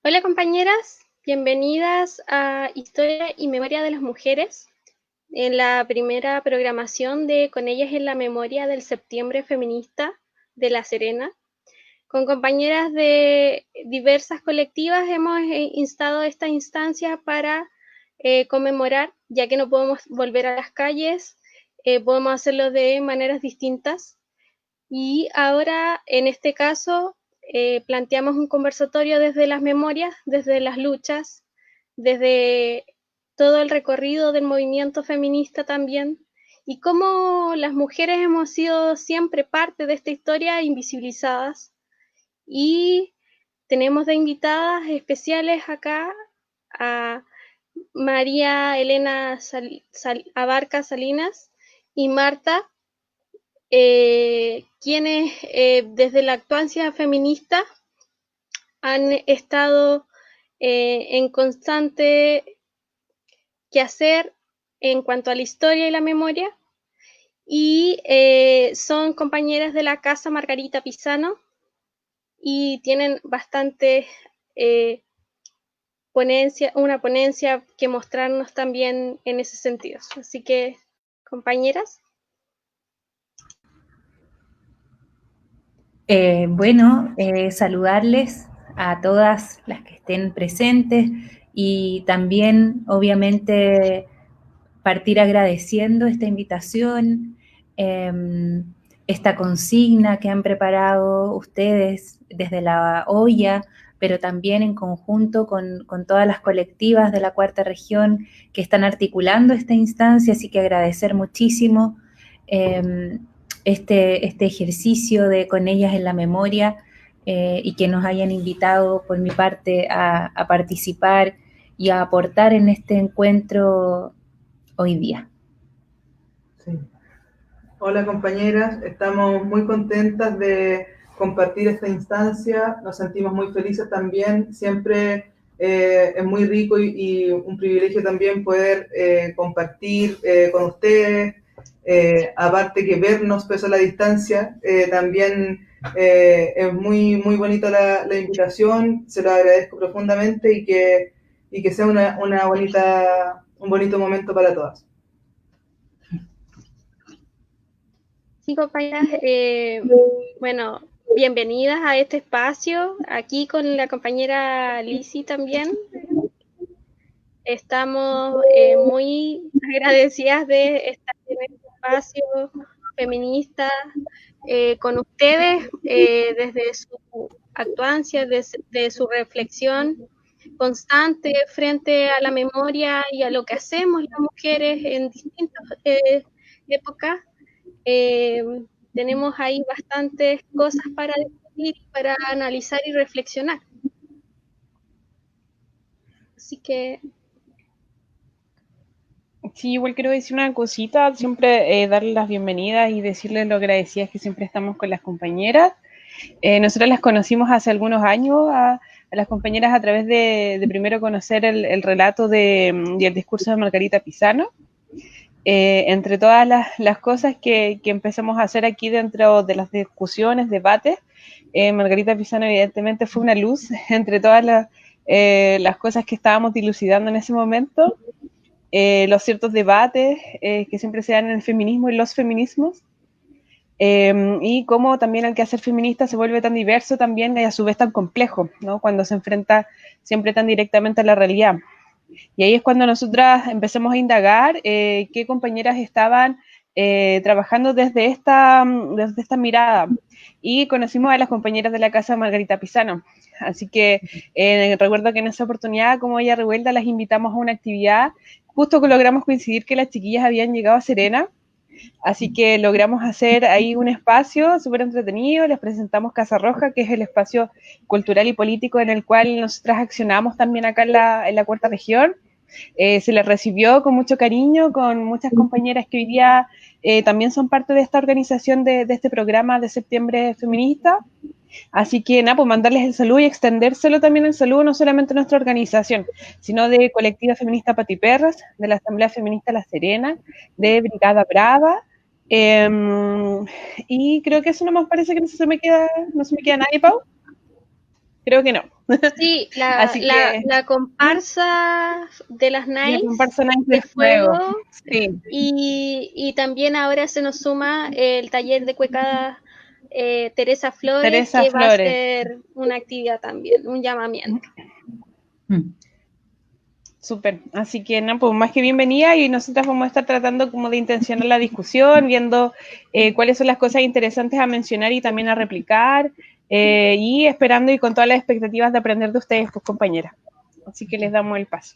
Hola compañeras, bienvenidas a Historia y Memoria de las Mujeres, en la primera programación de Con ellas en la memoria del Septiembre Feminista de La Serena. Con compañeras de diversas colectivas hemos instado esta instancia para conmemorar, ya que no podemos volver a las calles, podemos hacerlo de maneras distintas. Y ahora, en este caso, planteamos un conversatorio desde las memorias, desde las luchas, desde todo el recorrido del movimiento feminista también, y cómo las mujeres hemos sido siempre parte de esta historia invisibilizadas. Y tenemos de invitadas especiales acá a María Elena Abarca Salinas y Marta, quienes desde la actuancia feminista han estado en constante quehacer en cuanto a la historia y la memoria, y son compañeras de la Casa Margarita Pisano y tienen bastante una ponencia que mostrarnos también en ese sentido. Así que, compañeras. Saludarles a todas las que estén presentes y también, obviamente, partir agradeciendo esta invitación, esta consigna que han preparado ustedes desde la olla, pero también en conjunto con todas las colectivas de la Cuarta Región que están articulando esta instancia, así que agradecer muchísimo este ejercicio de Con ellas en la memoria, y que nos hayan invitado por mi parte a participar y a aportar en este encuentro hoy día. Sí. Hola compañeras, estamos muy contentas de compartir esta instancia, nos sentimos muy felices también, siempre es muy rico y un privilegio también poder compartir con ustedes, aparte que vernos pues a la distancia, también es muy, muy bonita la invitación, se lo agradezco profundamente y que sea un bonito momento para todas. Sí, compañeras, bueno, bienvenidas a este espacio, aquí con la compañera Lisi también. Estamos muy agradecidas de estar en este espacio feminista con ustedes, desde su actuancia, desde su reflexión constante frente a la memoria y a lo que hacemos las mujeres en distintas épocas. Tenemos ahí bastantes cosas para discutir, para analizar y reflexionar. Así que... Sí, igual quiero decir una cosita, siempre darle las bienvenidas y decirles lo agradecidas que siempre estamos con las compañeras. Nosotros las conocimos hace algunos años a las compañeras a través de primero conocer el relato y el discurso de Margarita Pisano. Entre todas las cosas que empezamos a hacer aquí dentro de las discusiones, debates, Margarita Pisano evidentemente fue una luz entre todas las cosas que estábamos dilucidando en ese momento, los ciertos debates que siempre se dan en el feminismo y los feminismos, y cómo también el quehacer feminista se vuelve tan diverso también y a su vez tan complejo, ¿no? Cuando se enfrenta siempre tan directamente a la realidad. Y ahí es cuando nosotras empezamos a indagar qué compañeras estaban trabajando desde esta mirada, y conocimos a las compañeras de la Casa Margarita Pisano. Así que recuerdo que en esa oportunidad, como ella revuelta, las invitamos a una actividad, justo que logramos coincidir que las chiquillas habían llegado a Serena, así que logramos hacer ahí un espacio súper entretenido, les presentamos Casa Roja, que es el espacio cultural y político en el cual nosotras accionamos también acá en la Cuarta Región, Se les recibió con mucho cariño, con muchas compañeras que hoy día también son parte de esta organización de este programa de Septiembre Feminista. Así que nada, pues mandarles el saludo y extendérselo también el saludo no solamente a nuestra organización, sino de Colectiva Feminista Patiperras, de la Asamblea Feminista La Serena, de Brigada Brava, y creo que eso nomás parece que no se me queda nadie, Pau. Creo que no. Sí, Así que la comparsa de las la Nice comparsa Nice de de fuego. fuego, Sí. y también ahora se nos suma el taller de cueca Teresa Flores, Teresa que va a Flores. ser una actividad también, un llamamiento. Súper, así que no, pues más que bienvenida, y nosotras vamos a estar tratando como de intencionar la discusión, viendo cuáles son las cosas interesantes a mencionar y también a replicar, y esperando y con todas las expectativas de aprender de ustedes, pues compañeras. Así que les damos el paso.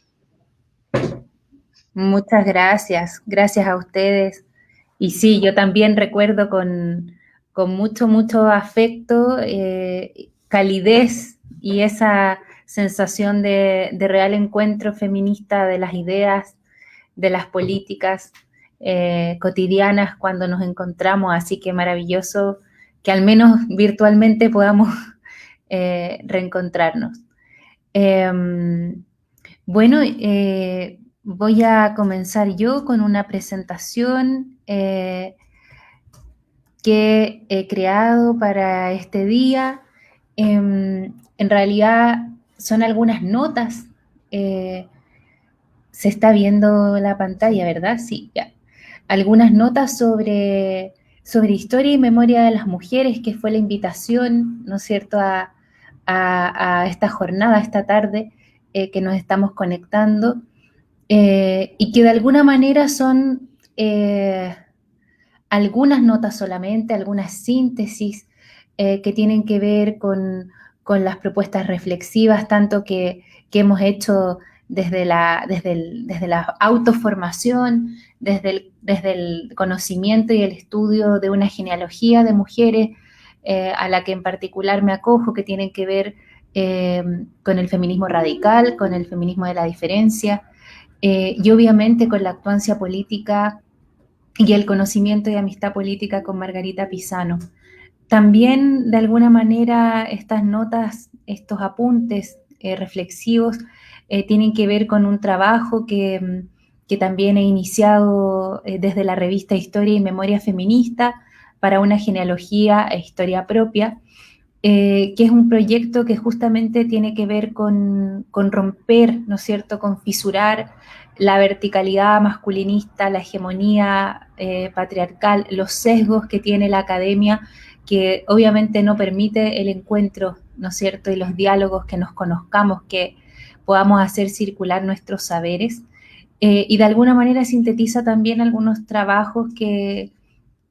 Muchas gracias, gracias a ustedes. Y sí, yo también recuerdo con mucho afecto, calidez y esa sensación de real encuentro feminista de las ideas, de las políticas cotidianas cuando nos encontramos. Así que maravilloso que al menos virtualmente podamos reencontrarnos. Bueno, voy a comenzar yo con una presentación que he creado para este día. En realidad son algunas notas. Se está viendo la pantalla, ¿verdad? Sí, ya. Algunas notas sobre historia y memoria de las mujeres, que fue la invitación, ¿no es cierto?, a esta jornada, esta tarde, que nos estamos conectando, y que de alguna manera son algunas notas solamente, algunas síntesis que tienen que ver con las propuestas reflexivas, tanto que hemos hecho desde la autoformación, desde el conocimiento y el estudio de una genealogía de mujeres, a la que en particular me acojo, que tienen que ver con el feminismo radical, con el feminismo de la diferencia, y obviamente con la actuancia política y el conocimiento y amistad política con Margarita Pisano. También, de alguna manera, estas notas, estos apuntes reflexivos tienen que ver con un trabajo que también he iniciado desde la revista Historia y Memoria Feminista para una genealogía e historia propia, que es un proyecto que justamente tiene que ver con romper, ¿no es cierto?, con fisurar la verticalidad masculinista, la hegemonía patriarcal, los sesgos que tiene la academia, que obviamente no permite el encuentro, ¿no es cierto?, y los diálogos, que nos conozcamos, que podamos hacer circular nuestros saberes, y de alguna manera sintetiza también algunos trabajos que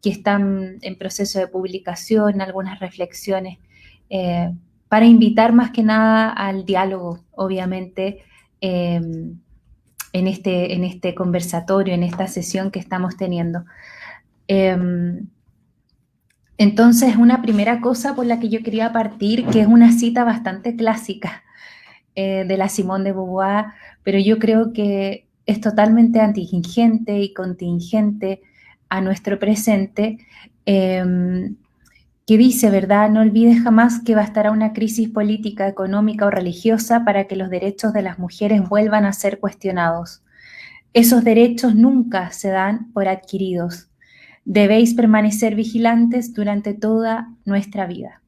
están en proceso de publicación, algunas reflexiones, para invitar más que nada al diálogo, obviamente, en este conversatorio, en esta sesión que estamos teniendo. Entonces, una primera cosa por la que yo quería partir, que es una cita bastante clásica de la Simone de Beauvoir, pero yo creo que es totalmente antigente y contingente a nuestro presente, que dice, ¿verdad?, no olvides jamás que bastará una crisis política, económica o religiosa para que los derechos de las mujeres vuelvan a ser cuestionados. Esos derechos nunca se dan por adquiridos. Debéis permanecer vigilantes durante toda vuestra vida.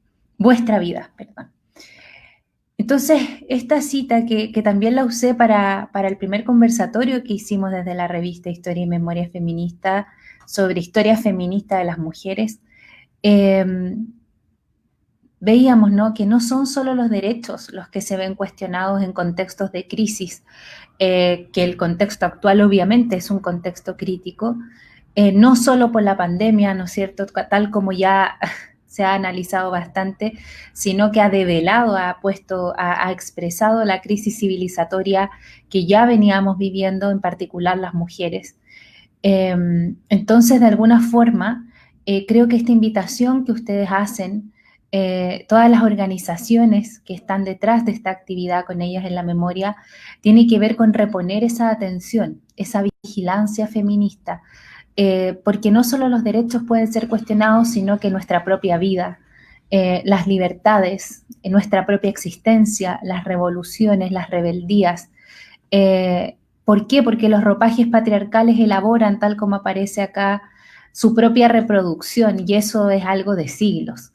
Entonces, esta cita que también la usé para el primer conversatorio que hicimos desde la revista Historia y Memoria Feminista sobre historia feminista de las mujeres, veíamos, ¿no?, que no son solo los derechos los que se ven cuestionados en contextos de crisis, que el contexto actual obviamente es un contexto crítico, no solo por la pandemia, ¿no es cierto?, tal como ya se ha analizado bastante, sino que ha develado, ha expresado la crisis civilizatoria que ya veníamos viviendo, en particular las mujeres. Entonces, de alguna forma, creo que esta invitación que ustedes hacen todas las organizaciones que están detrás de esta actividad con ellas en la memoria, tiene que ver con reponer esa atención, esa vigilancia feminista, porque no solo los derechos pueden ser cuestionados, sino que nuestra propia vida, las libertades, nuestra propia existencia, las revoluciones, las rebeldías. ¿Por qué? Porque los ropajes patriarcales elaboran, tal como aparece acá, su propia reproducción, y eso es algo de siglos.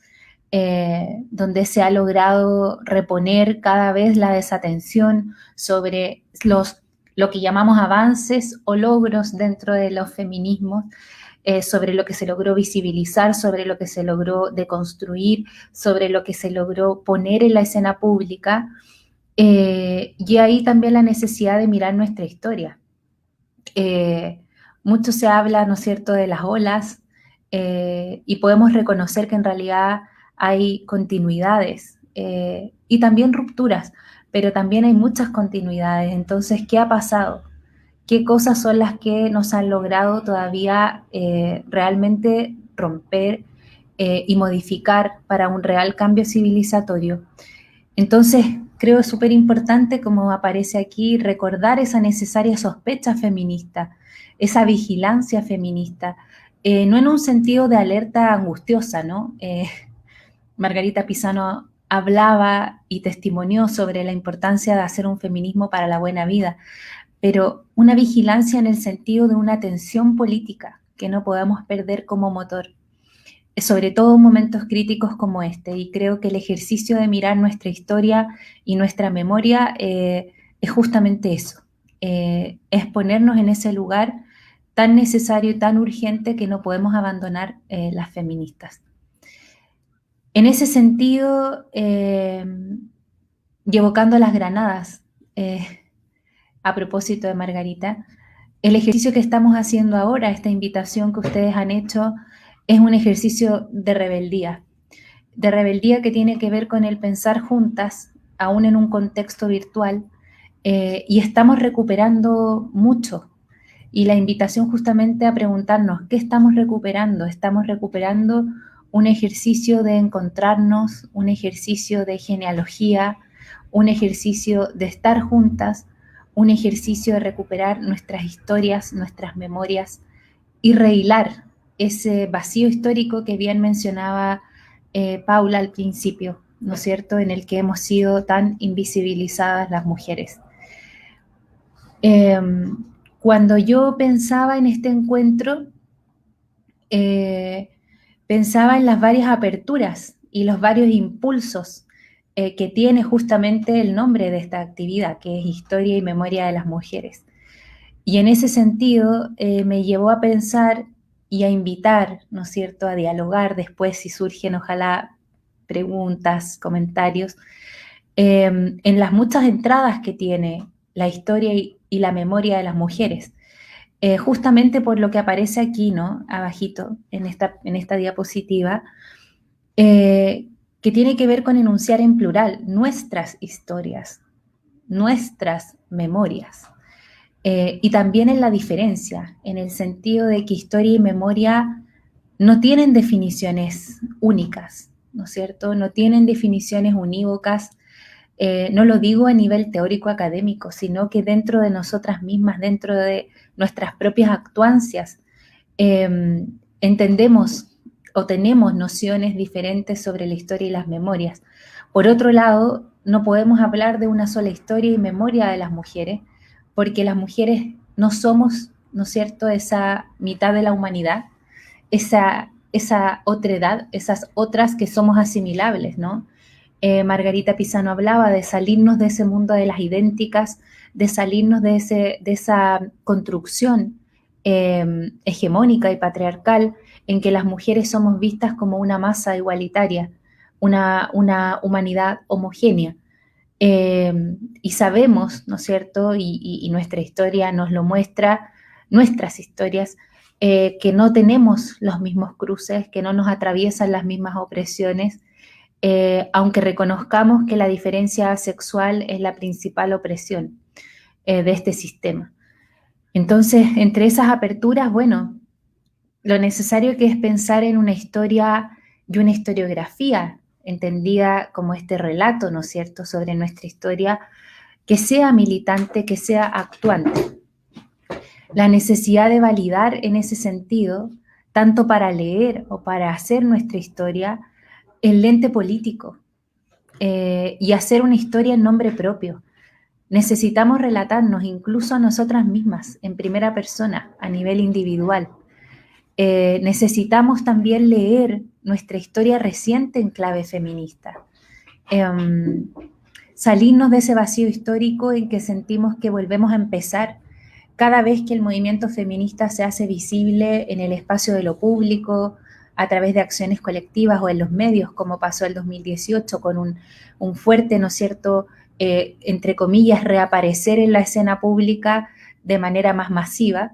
Donde se ha logrado reponer cada vez la desatención sobre lo que llamamos avances o logros dentro de los feminismos, sobre lo que se logró visibilizar, sobre lo que se logró deconstruir, sobre lo que se logró poner en la escena pública, y ahí también la necesidad de mirar nuestra historia. Mucho se habla, ¿no es cierto?, de las olas, y podemos reconocer que en realidad hay continuidades y también rupturas, pero también hay muchas continuidades. Entonces, ¿qué ha pasado? ¿Qué cosas son las que nos han logrado todavía realmente romper y modificar para un real cambio civilizatorio? Entonces, creo súper importante, como aparece aquí, recordar esa necesaria sospecha feminista, esa vigilancia feminista, no en un sentido de alerta angustiosa, ¿no? Margarita Pisano hablaba y testimonió sobre la importancia de hacer un feminismo para la buena vida, pero una vigilancia en el sentido de una atención política que no podamos perder como motor, sobre todo en momentos críticos como este. Y creo que el ejercicio de mirar nuestra historia y nuestra memoria es justamente eso, es ponernos en ese lugar tan necesario y tan urgente que no podemos abandonar las feministas. En ese sentido, y evocando las granadas, a propósito de Margarita, el ejercicio que estamos haciendo ahora, esta invitación que ustedes han hecho, es un ejercicio de rebeldía que tiene que ver con el pensar juntas, aún en un contexto virtual, y estamos recuperando mucho. Y la invitación justamente a preguntarnos, ¿qué estamos recuperando? Estamos recuperando un ejercicio de encontrarnos, un ejercicio de genealogía, un ejercicio de estar juntas, un ejercicio de recuperar nuestras historias, nuestras memorias y rehilar ese vacío histórico que bien mencionaba Paula al principio, ¿no es cierto?, en el que hemos sido tan invisibilizadas las mujeres. Cuando yo pensaba en este encuentro, pensaba en las varias aperturas y los varios impulsos que tiene justamente el nombre de esta actividad, que es Historia y Memoria de las Mujeres. Y en ese sentido me llevó a pensar y a invitar, ¿no es cierto?, a dialogar después si surgen, ojalá, preguntas, comentarios, en las muchas entradas que tiene la historia y la memoria de las mujeres. Justamente por lo que aparece aquí, ¿no?, abajito, en esta diapositiva, que tiene que ver con enunciar en plural nuestras historias, nuestras memorias, y también en la diferencia, en el sentido de que historia y memoria no tienen definiciones únicas, ¿no es cierto? No tienen definiciones unívocas. No lo digo a nivel teórico académico, sino que dentro de nosotras mismas, dentro de nuestras propias actuancias, entendemos o tenemos nociones diferentes sobre la historia y las memorias. Por otro lado, no podemos hablar de una sola historia y memoria de las mujeres, porque las mujeres no somos, ¿no es cierto?, esa mitad de la humanidad, esa otredad, esas otras que somos asimilables, ¿no? Margarita Pisano hablaba de salirnos de ese mundo de las idénticas, de salirnos de esa construcción hegemónica y patriarcal en que las mujeres somos vistas como una masa igualitaria, una humanidad homogénea. Y sabemos, ¿no es cierto?, y nuestra historia nos lo muestra, nuestras historias, que no tenemos los mismos cruces, que no nos atraviesan las mismas opresiones, aunque reconozcamos que la diferencia sexual es la principal opresión de este sistema. Entonces, entre esas aperturas, bueno, lo necesario que es pensar en una historia y una historiografía entendida como este relato, ¿no es cierto?, sobre nuestra historia, que sea militante, que sea actuante. La necesidad de validar en ese sentido, tanto para leer o para hacer nuestra historia, el lente político y hacer una historia en nombre propio. Necesitamos relatarnos incluso a nosotras mismas en primera persona, a nivel individual. Necesitamos también leer nuestra historia reciente en clave feminista. Salirnos de ese vacío histórico en que sentimos que volvemos a empezar cada vez que el movimiento feminista se hace visible en el espacio de lo público, a través de acciones colectivas o en los medios, como pasó el 2018 con un fuerte, ¿no es cierto?, entre comillas, reaparecer en la escena pública de manera más masiva,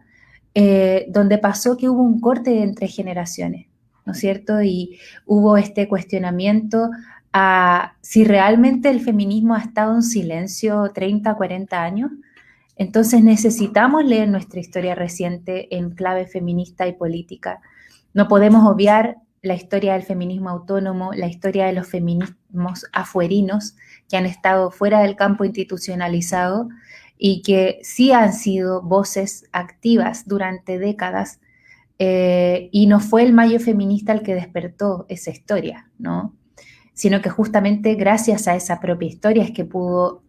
donde pasó que hubo un corte entre generaciones, ¿no es cierto? Y hubo este cuestionamiento a si realmente el feminismo ha estado en silencio 30, 40 años. Entonces necesitamos leer nuestra historia reciente en clave feminista y política. No podemos obviar la historia del feminismo autónomo, la historia de los feminismos afuerinos que han estado fuera del campo institucionalizado y que sí han sido voces activas durante décadas, y no fue el mayo feminista el que despertó esa historia, ¿no? Sino que justamente gracias a esa propia historia es que pudo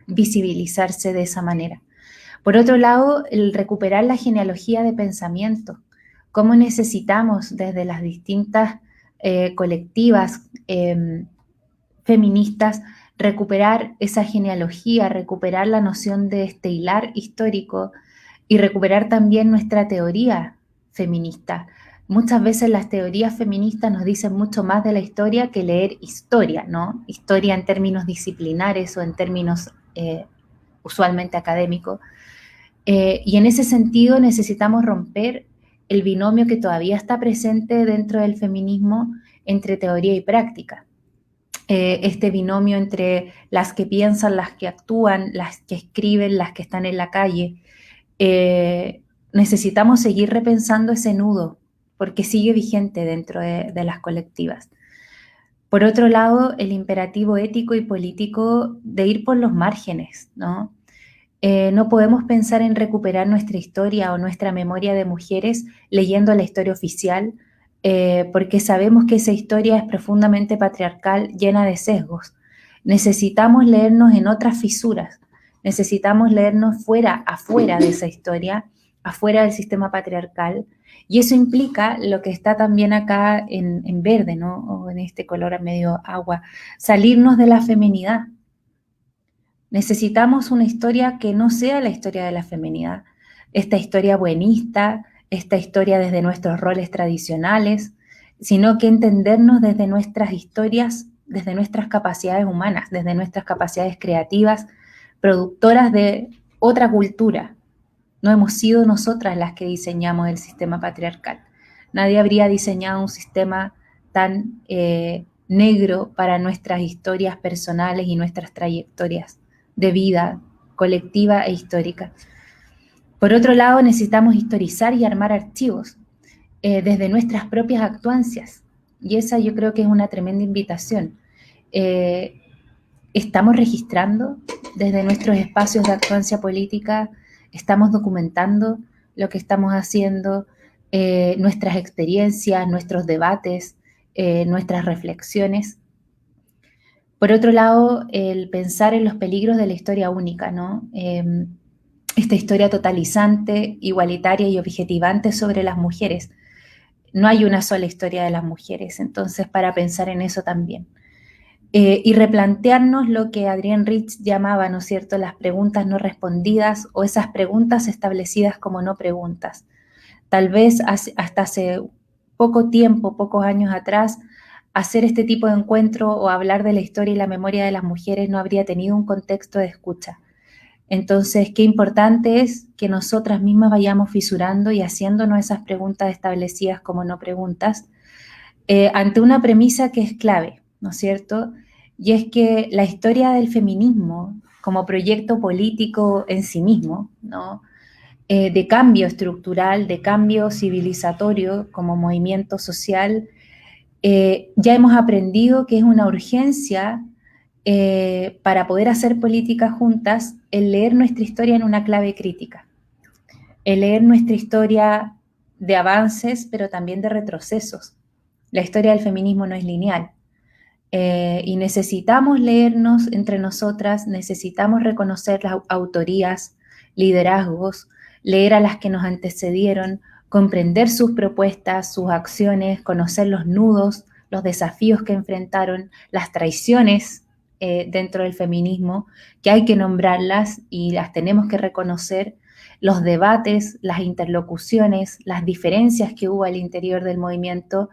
visibilizarse de esa manera. Por otro lado, el recuperar la genealogía de pensamiento, cómo necesitamos desde las distintas colectivas feministas recuperar esa genealogía, recuperar la noción de este hilar histórico y recuperar también nuestra teoría feminista. Muchas veces las teorías feministas nos dicen mucho más de la historia que leer historia, ¿no? Historia en términos disciplinares o en términos usualmente académicos. Y en ese sentido necesitamos romper el binomio que todavía está presente dentro del feminismo entre teoría y práctica. Este binomio entre las que piensan, las que actúan, las que escriben, las que están en la calle. Necesitamos seguir repensando ese nudo porque sigue vigente dentro de las colectivas. Por otro lado, el imperativo ético y político de ir por los márgenes, ¿no? No podemos pensar en recuperar nuestra historia o nuestra memoria de mujeres leyendo la historia oficial, porque sabemos que esa historia es profundamente patriarcal, llena de sesgos. Necesitamos leernos en otras fisuras, necesitamos leernos afuera de esa historia, afuera del sistema patriarcal, y eso implica lo que está también acá en verde, ¿no? O en este color medio agua, salirnos de la feminidad. Necesitamos una historia que no sea la historia de la feminidad, esta historia buenista, esta historia desde nuestros roles tradicionales, sino que entendernos desde nuestras historias, desde nuestras capacidades humanas, desde nuestras capacidades creativas, productoras de otra cultura. No hemos sido nosotras las que diseñamos el sistema patriarcal. Nadie habría diseñado un sistema tan negro para nuestras historias personales y nuestras trayectorias de vida colectiva e histórica. Por otro lado, necesitamos historizar y armar archivos desde nuestras propias actuancias. Y esa yo creo que es una tremenda invitación. Estamos registrando desde nuestros espacios de actuancia política, estamos documentando lo que estamos haciendo, nuestras experiencias, nuestros debates, nuestras reflexiones. Por otro lado, el pensar en los peligros de la historia única, ¿no? Esta historia totalizante, igualitaria y objetivante sobre las mujeres. No hay una sola historia de las mujeres, entonces para pensar en eso también. Y replantearnos lo que Adrienne Rich llamaba, ¿no es cierto?, las preguntas no respondidas o esas preguntas establecidas como no preguntas. Tal vez hasta hace poco tiempo, pocos años atrás, hacer este tipo de encuentro o hablar de la historia y la memoria de las mujeres no habría tenido un contexto de escucha. Entonces, qué importante es que nosotras mismas vayamos fisurando y haciéndonos esas preguntas establecidas como no preguntas, ante una premisa que es clave, ¿no es cierto? Y es que la historia del feminismo como proyecto político en sí mismo, ¿no? De cambio estructural, de cambio civilizatorio como movimiento social, ya hemos aprendido que es una urgencia para poder hacer política juntas el leer nuestra historia en una clave crítica, el leer nuestra historia de avances, pero también de retrocesos. La historia del feminismo no es lineal. Y necesitamos leernos entre nosotras, necesitamos reconocer las autorías, liderazgos, leer a las que nos antecedieron, comprender sus propuestas, sus acciones, conocer los nudos, los desafíos que enfrentaron, las traiciones dentro del feminismo, que hay que nombrarlas y las tenemos que reconocer, los debates, las interlocuciones, las diferencias que hubo al interior del movimiento,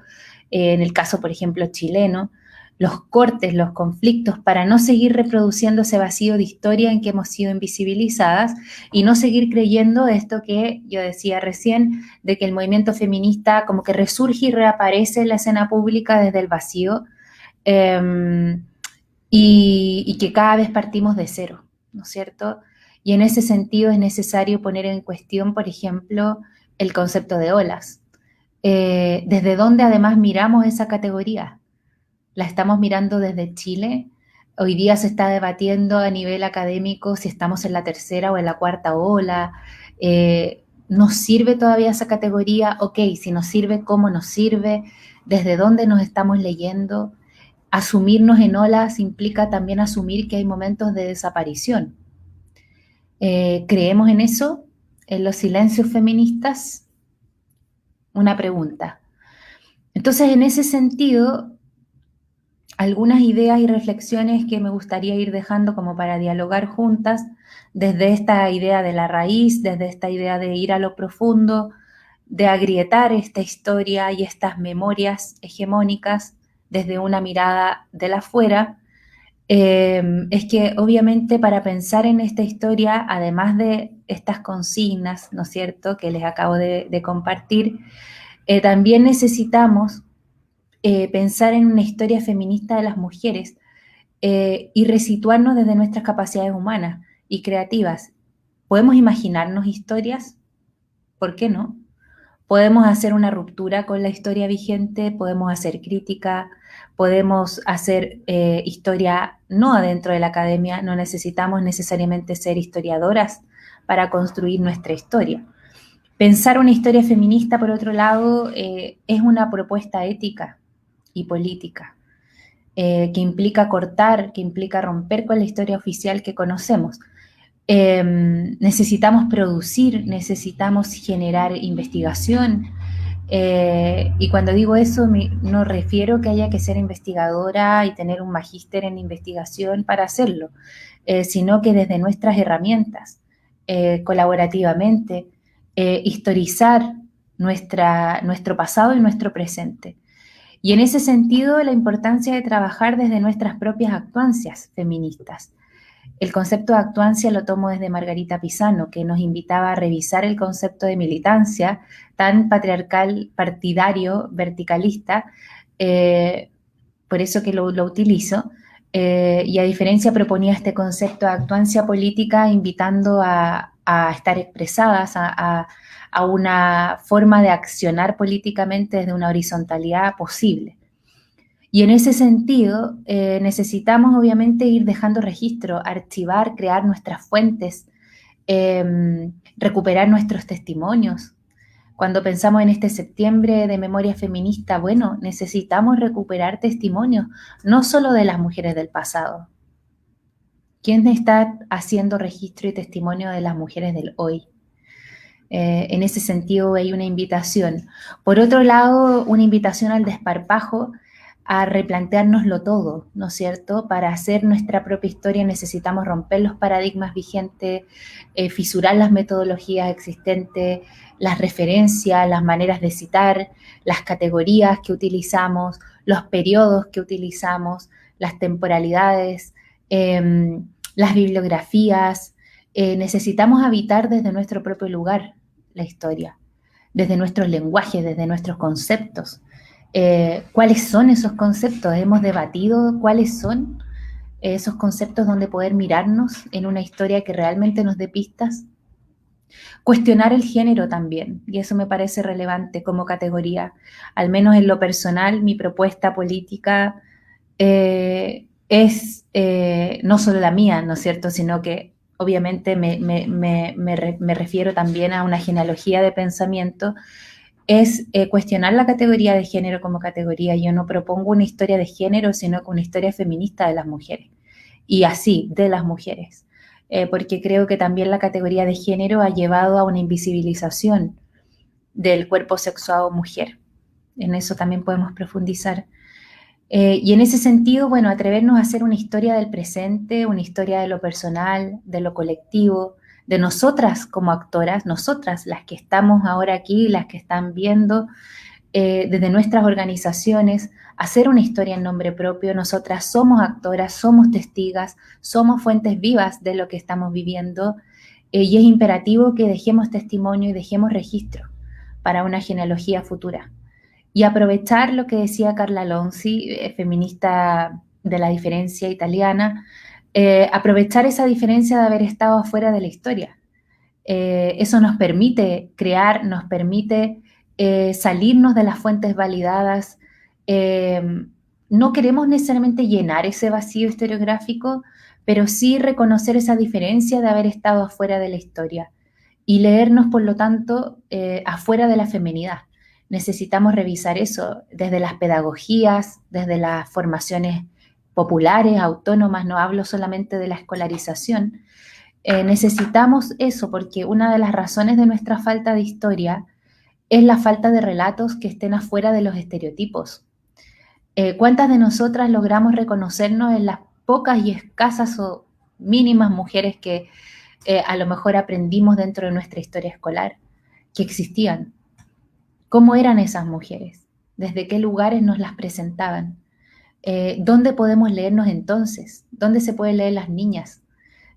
en el caso, por ejemplo, chileno, los cortes, los conflictos, para no seguir reproduciendo ese vacío de historia en que hemos sido invisibilizadas y no seguir creyendo esto que yo decía recién, de que el movimiento feminista como que resurge y reaparece en la escena pública desde el vacío, y que cada vez partimos de cero, ¿no es cierto? Y en ese sentido es necesario poner en cuestión, por ejemplo, el concepto de olas. ¿Desde dónde además miramos esa categoría? ¿La estamos mirando desde Chile? Hoy día se está debatiendo a nivel académico si estamos en la tercera o en la cuarta ola. ¿Nos sirve todavía esa categoría? Ok, si nos sirve, ¿cómo nos sirve? ¿Desde dónde nos estamos leyendo? Asumirnos en olas implica también asumir que hay momentos de desaparición. ¿Creemos en eso? ¿En los silencios feministas? Una pregunta. Entonces, en ese sentido, algunas ideas y reflexiones que me gustaría ir dejando como para dialogar juntas, desde esta idea de la raíz, desde esta idea de ir a lo profundo, de agrietar esta historia y estas memorias hegemónicas desde una mirada de la afuera, es que obviamente para pensar en esta historia, además de estas consignas, ¿no es cierto?, que les acabo de compartir, también necesitamos pensar en una historia feminista de las mujeres y resituarnos desde nuestras capacidades humanas y creativas. ¿Podemos imaginarnos historias? ¿Por qué no? Podemos hacer una ruptura con la historia vigente, podemos hacer crítica, podemos hacer historia no adentro de la academia, no necesitamos necesariamente ser historiadoras para construir nuestra historia. Pensar una historia feminista, por otro lado, es una propuesta ética y política, que implica cortar, que implica romper con la historia oficial que conocemos. Necesitamos producir, necesitamos generar investigación, y cuando digo eso no refiero que haya que ser investigadora y tener un magíster en investigación para hacerlo, sino que desde nuestras herramientas, colaborativamente, historizar nuestro pasado y nuestro presente. Y en ese sentido, la importancia de trabajar desde nuestras propias actuancias feministas. El concepto de actuancia lo tomo desde Margarita Pisano, que nos invitaba a revisar el concepto de militancia tan patriarcal, partidario, verticalista, por eso que lo utilizo, y a diferencia proponía este concepto de actuancia política invitando a estar expresadas, a una forma de accionar políticamente desde una horizontalidad posible. Y en ese sentido, necesitamos obviamente ir dejando registro, archivar, crear nuestras fuentes, recuperar nuestros testimonios. Cuando pensamos en este septiembre de memoria feminista, bueno, necesitamos recuperar testimonios, no solo de las mujeres del pasado. ¿Quién está haciendo registro y testimonio de las mujeres del hoy? En ese sentido hay una invitación. Por otro lado, una invitación al desparpajo, a replanteárnoslo todo, ¿no es cierto? Para hacer nuestra propia historia necesitamos romper los paradigmas vigentes, fisurar las metodologías existentes, las referencias, las maneras de citar, las categorías que utilizamos, los periodos que utilizamos, las temporalidades, las bibliografías. Necesitamos habitar desde nuestro propio lugar la historia, desde nuestros lenguajes, desde nuestros conceptos. ¿Cuáles son esos conceptos? ¿Hemos debatido cuáles son esos conceptos donde poder mirarnos en una historia que realmente nos dé pistas? Cuestionar el género también, y eso me parece relevante como categoría. Al menos en lo personal, mi propuesta política es no solo la mía, ¿no es cierto?, sino que obviamente me refiero también a una genealogía de pensamiento, es cuestionar la categoría de género como categoría. Yo no propongo una historia de género, sino una historia feminista de las mujeres, y así, de las mujeres. Porque creo que también la categoría de género ha llevado a una invisibilización del cuerpo sexuado mujer. En eso también podemos profundizar. Y en ese sentido, bueno, atrevernos a hacer una historia del presente, una historia de lo personal, de lo colectivo, de nosotras como actoras, nosotras las que estamos ahora aquí, las que están viendo, desde nuestras organizaciones, hacer una historia en nombre propio. Nosotras somos actoras, somos testigas, somos fuentes vivas de lo que estamos viviendo, y es imperativo que dejemos testimonio y dejemos registro para una genealogía futura. Y aprovechar lo que decía Carla Lonzi, feminista de la diferencia italiana, aprovechar esa diferencia de haber estado afuera de la historia. Eso nos permite crear, nos permite salirnos de las fuentes validadas. No queremos necesariamente llenar ese vacío historiográfico, pero sí reconocer esa diferencia de haber estado afuera de la historia y leernos, por lo tanto, afuera de la feminidad. Necesitamos revisar eso desde las pedagogías, desde las formaciones populares, autónomas, no hablo solamente de la escolarización. Necesitamos eso porque una de las razones de nuestra falta de historia es la falta de relatos que estén afuera de los estereotipos. ¿Cuántas de nosotras logramos reconocernos en las pocas y escasas o mínimas mujeres que a lo mejor aprendimos dentro de nuestra historia escolar, que existían? ¿Cómo eran esas mujeres? ¿Desde qué lugares nos las presentaban? ¿Dónde podemos leernos entonces? ¿Dónde se pueden leer las niñas?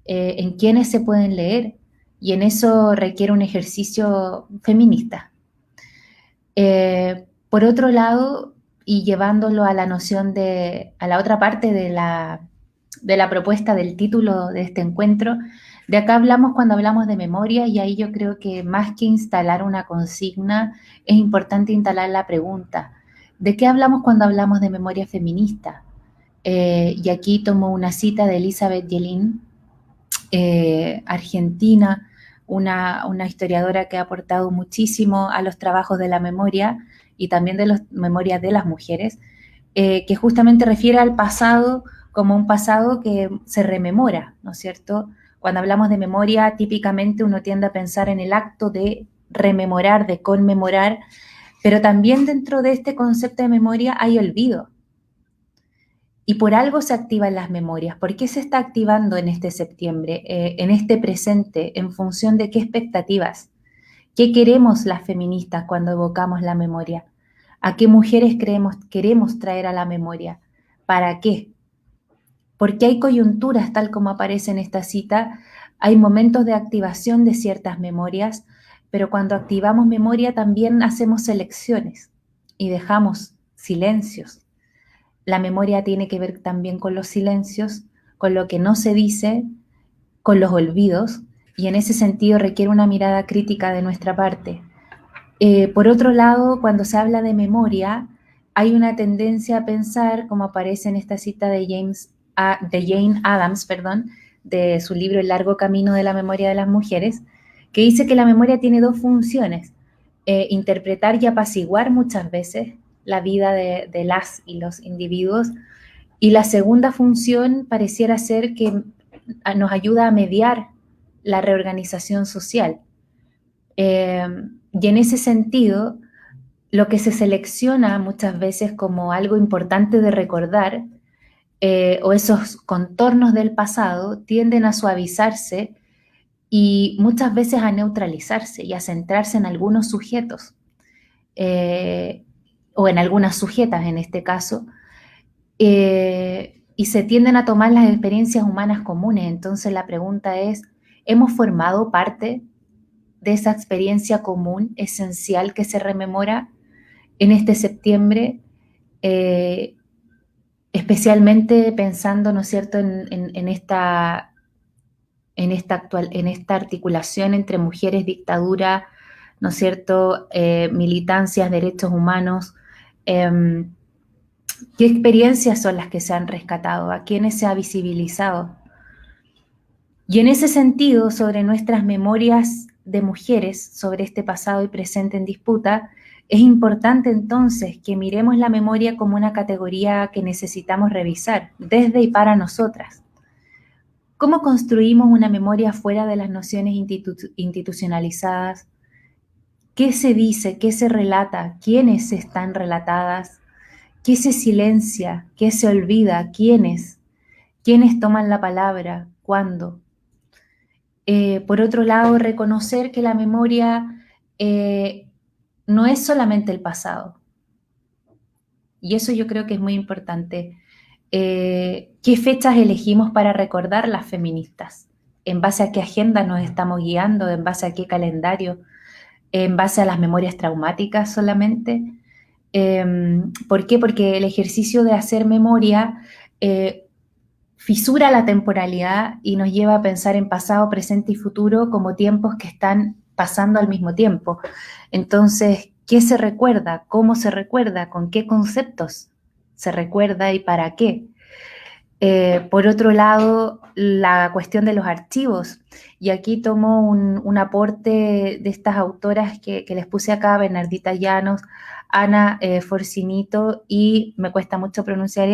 ¿En quiénes se pueden leer? Y en eso requiere un ejercicio feminista. Por otro lado, y llevándolo a la noción a la otra parte de la propuesta del título de este encuentro, de acá hablamos cuando hablamos de memoria, y ahí yo creo que más que instalar una consigna, es importante instalar la pregunta: ¿de qué hablamos cuando hablamos de memoria feminista? Y aquí tomo una cita de Elizabeth Yelin, argentina, una historiadora que ha aportado muchísimo a los trabajos de la memoria y también de la memoria de las mujeres, que justamente refiere al pasado como un pasado que se rememora, ¿no es cierto? Cuando hablamos de memoria, típicamente uno tiende a pensar en el acto de rememorar, de conmemorar, pero también dentro de este concepto de memoria hay olvido. Y por algo se activan las memorias. ¿Por qué se está activando en este septiembre, en este presente, en función de qué expectativas? ¿Qué queremos las feministas cuando evocamos la memoria? ¿A qué mujeres queremos traer a la memoria? ¿Para qué? Porque hay coyunturas, tal como aparece en esta cita, hay momentos de activación de ciertas memorias, pero cuando activamos memoria también hacemos selecciones y dejamos silencios. La memoria tiene que ver también con los silencios, con lo que no se dice, con los olvidos, y en ese sentido requiere una mirada crítica de nuestra parte. Por otro lado, cuando se habla de memoria, hay una tendencia a pensar, como aparece en esta cita de Jane Addams, de su libro El largo camino de la memoria de las mujeres, que dice que la memoria tiene dos funciones: interpretar y apaciguar muchas veces la vida de las y los individuos, y la segunda función pareciera ser que nos ayuda a mediar la reorganización social. Y en ese sentido, lo que se selecciona muchas veces como algo importante de recordar, o esos contornos del pasado, tienden a suavizarse y muchas veces a neutralizarse y a centrarse en algunos sujetos, o en algunas sujetas en este caso, y se tienden a tomar las experiencias humanas comunes. Entonces la pregunta es: ¿hemos formado parte de esa experiencia común, esencial, que se rememora en este septiembre? Especialmente pensando, ¿no es cierto?, en esta en esta articulación entre mujeres, dictadura, ¿no es cierto?, militancias, derechos humanos. ¿Qué experiencias son las que se han rescatado? ¿A quiénes se ha visibilizado? Y en ese sentido, sobre nuestras memorias de mujeres, sobre este pasado y presente en disputa, es importante entonces que miremos la memoria como una categoría que necesitamos revisar desde y para nosotras. ¿Cómo construimos una memoria fuera de las nociones institucionalizadas? ¿Qué se dice? ¿Qué se relata? ¿Quiénes están relatadas? ¿Qué se silencia? ¿Qué se olvida? ¿Quiénes? ¿Quiénes toman la palabra? ¿Cuándo? Por otro lado, reconocer que la memoria no es solamente el pasado. Y eso yo creo que es muy importante. ¿Qué fechas elegimos para recordar las feministas? ¿En base a qué agenda nos estamos guiando? ¿En base a qué calendario? ¿En base a las memorias traumáticas solamente? ¿Por qué? Porque el ejercicio de hacer memoria fisura la temporalidad y nos lleva a pensar en pasado, presente y futuro como tiempos que están pasando al mismo tiempo. Entonces, ¿qué se recuerda? ¿Cómo se recuerda? ¿Con qué conceptos se recuerda y para qué? Por otro lado, la cuestión de los archivos. Y aquí tomo un aporte de estas autoras que les puse acá, Bernardita Llanos, Ana Forcinito y, me cuesta mucho pronunciar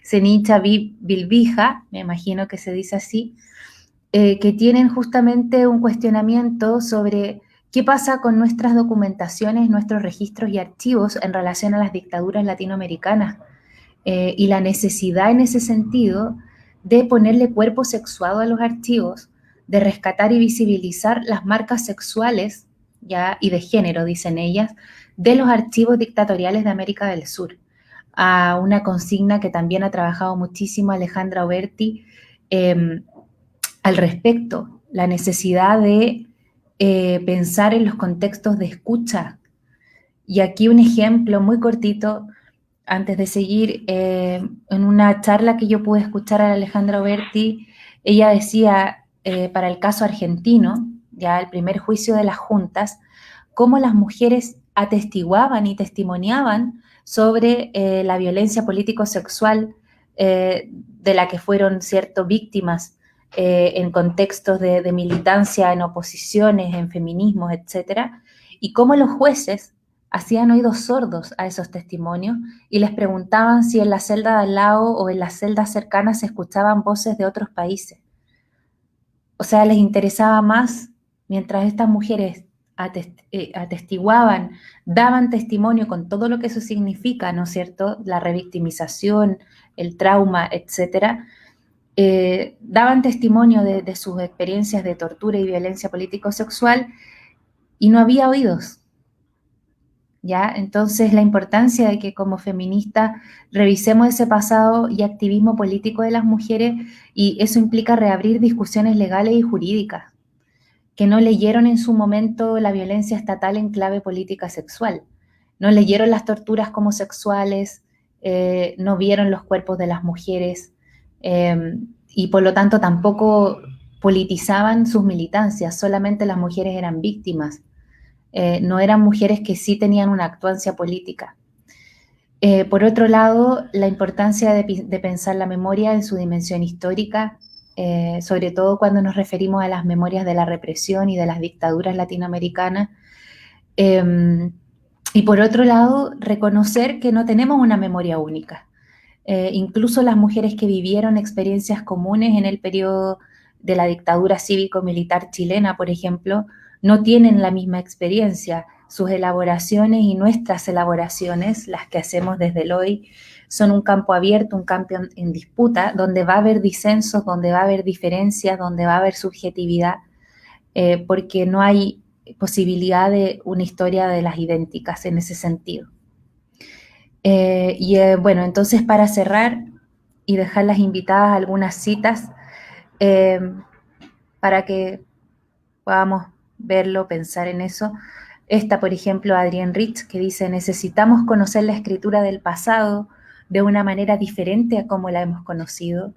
Zenicha Bilbija, me imagino que se dice así, que tienen justamente un cuestionamiento sobre qué pasa con nuestras documentaciones, nuestros registros y archivos en relación a las dictaduras latinoamericanas. Y la necesidad en ese sentido de ponerle cuerpo sexuado a los archivos, de rescatar y visibilizar las marcas sexuales ya, y de género, dicen ellas, de los archivos dictatoriales de América del Sur. A una consigna que también ha trabajado muchísimo Alejandra Oberti al respecto, la necesidad de pensar en los contextos de escucha. Y aquí un ejemplo muy cortito, antes de seguir, en una charla que yo pude escuchar a Alejandra Oberti, ella decía, para el caso argentino, ya el primer juicio de las juntas, cómo las mujeres atestiguaban y testimoniaban sobre la violencia político-sexual de la que fueron, cierto, víctimas en contextos de militancia, en oposiciones, en feminismos, etcétera, y cómo los jueces hacían oídos sordos a esos testimonios y les preguntaban si en la celda de al lado o en las celdas cercanas se escuchaban voces de otros países. O sea, les interesaba más, mientras estas mujeres atestiguaban, daban testimonio con todo lo que eso significa, ¿no es cierto?, la revictimización, el trauma, etcétera, daban testimonio de sus experiencias de tortura y violencia político-sexual y no había oídos. ¿Ya? Entonces, la importancia de que como feministas revisemos ese pasado y activismo político de las mujeres, y eso implica reabrir discusiones legales y jurídicas, que no leyeron en su momento la violencia estatal en clave política sexual, no leyeron las torturas como sexuales, no vieron los cuerpos de las mujeres, y por lo tanto tampoco politizaban sus militancias, solamente las mujeres eran víctimas. No eran mujeres que sí tenían una actuancia política. Por otro lado, la importancia de pensar la memoria en su dimensión histórica, sobre todo cuando nos referimos a las memorias de la represión y de las dictaduras latinoamericanas. Y por otro lado, reconocer que no tenemos una memoria única. Incluso las mujeres que vivieron experiencias comunes en el periodo de la dictadura cívico-militar chilena, por ejemplo, no tienen la misma experiencia. Sus elaboraciones y nuestras elaboraciones, las que hacemos desde el hoy, son un campo abierto, un campo en disputa, donde va a haber disensos, donde va a haber diferencias, donde va a haber subjetividad, porque no hay posibilidad de una historia de las idénticas en ese sentido. Bueno, entonces para cerrar y dejar las invitadas algunas citas para que podamos verlo, pensar en eso. Esta, por ejemplo, Adrienne Rich, que dice: necesitamos conocer la escritura del pasado de una manera diferente a como la hemos conocido.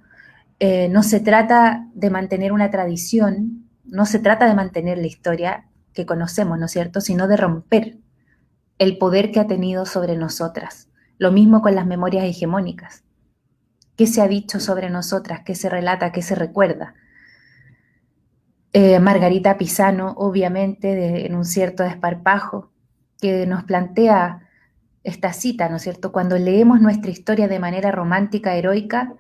no se trata de mantener una tradición, no se trata de mantener la historia que conocemos, ¿no es cierto?, sino de romper el poder que ha tenido sobre nosotras. Lo mismo con las memorias hegemónicas. ¿Qué se ha dicho sobre nosotras? ¿Qué se relata? ¿Qué se recuerda? Margarita Pisano, obviamente, en un cierto desparpajo, que nos plantea esta cita, ¿no es cierto? Cuando leemos nuestra historia de manera romántica, heroica,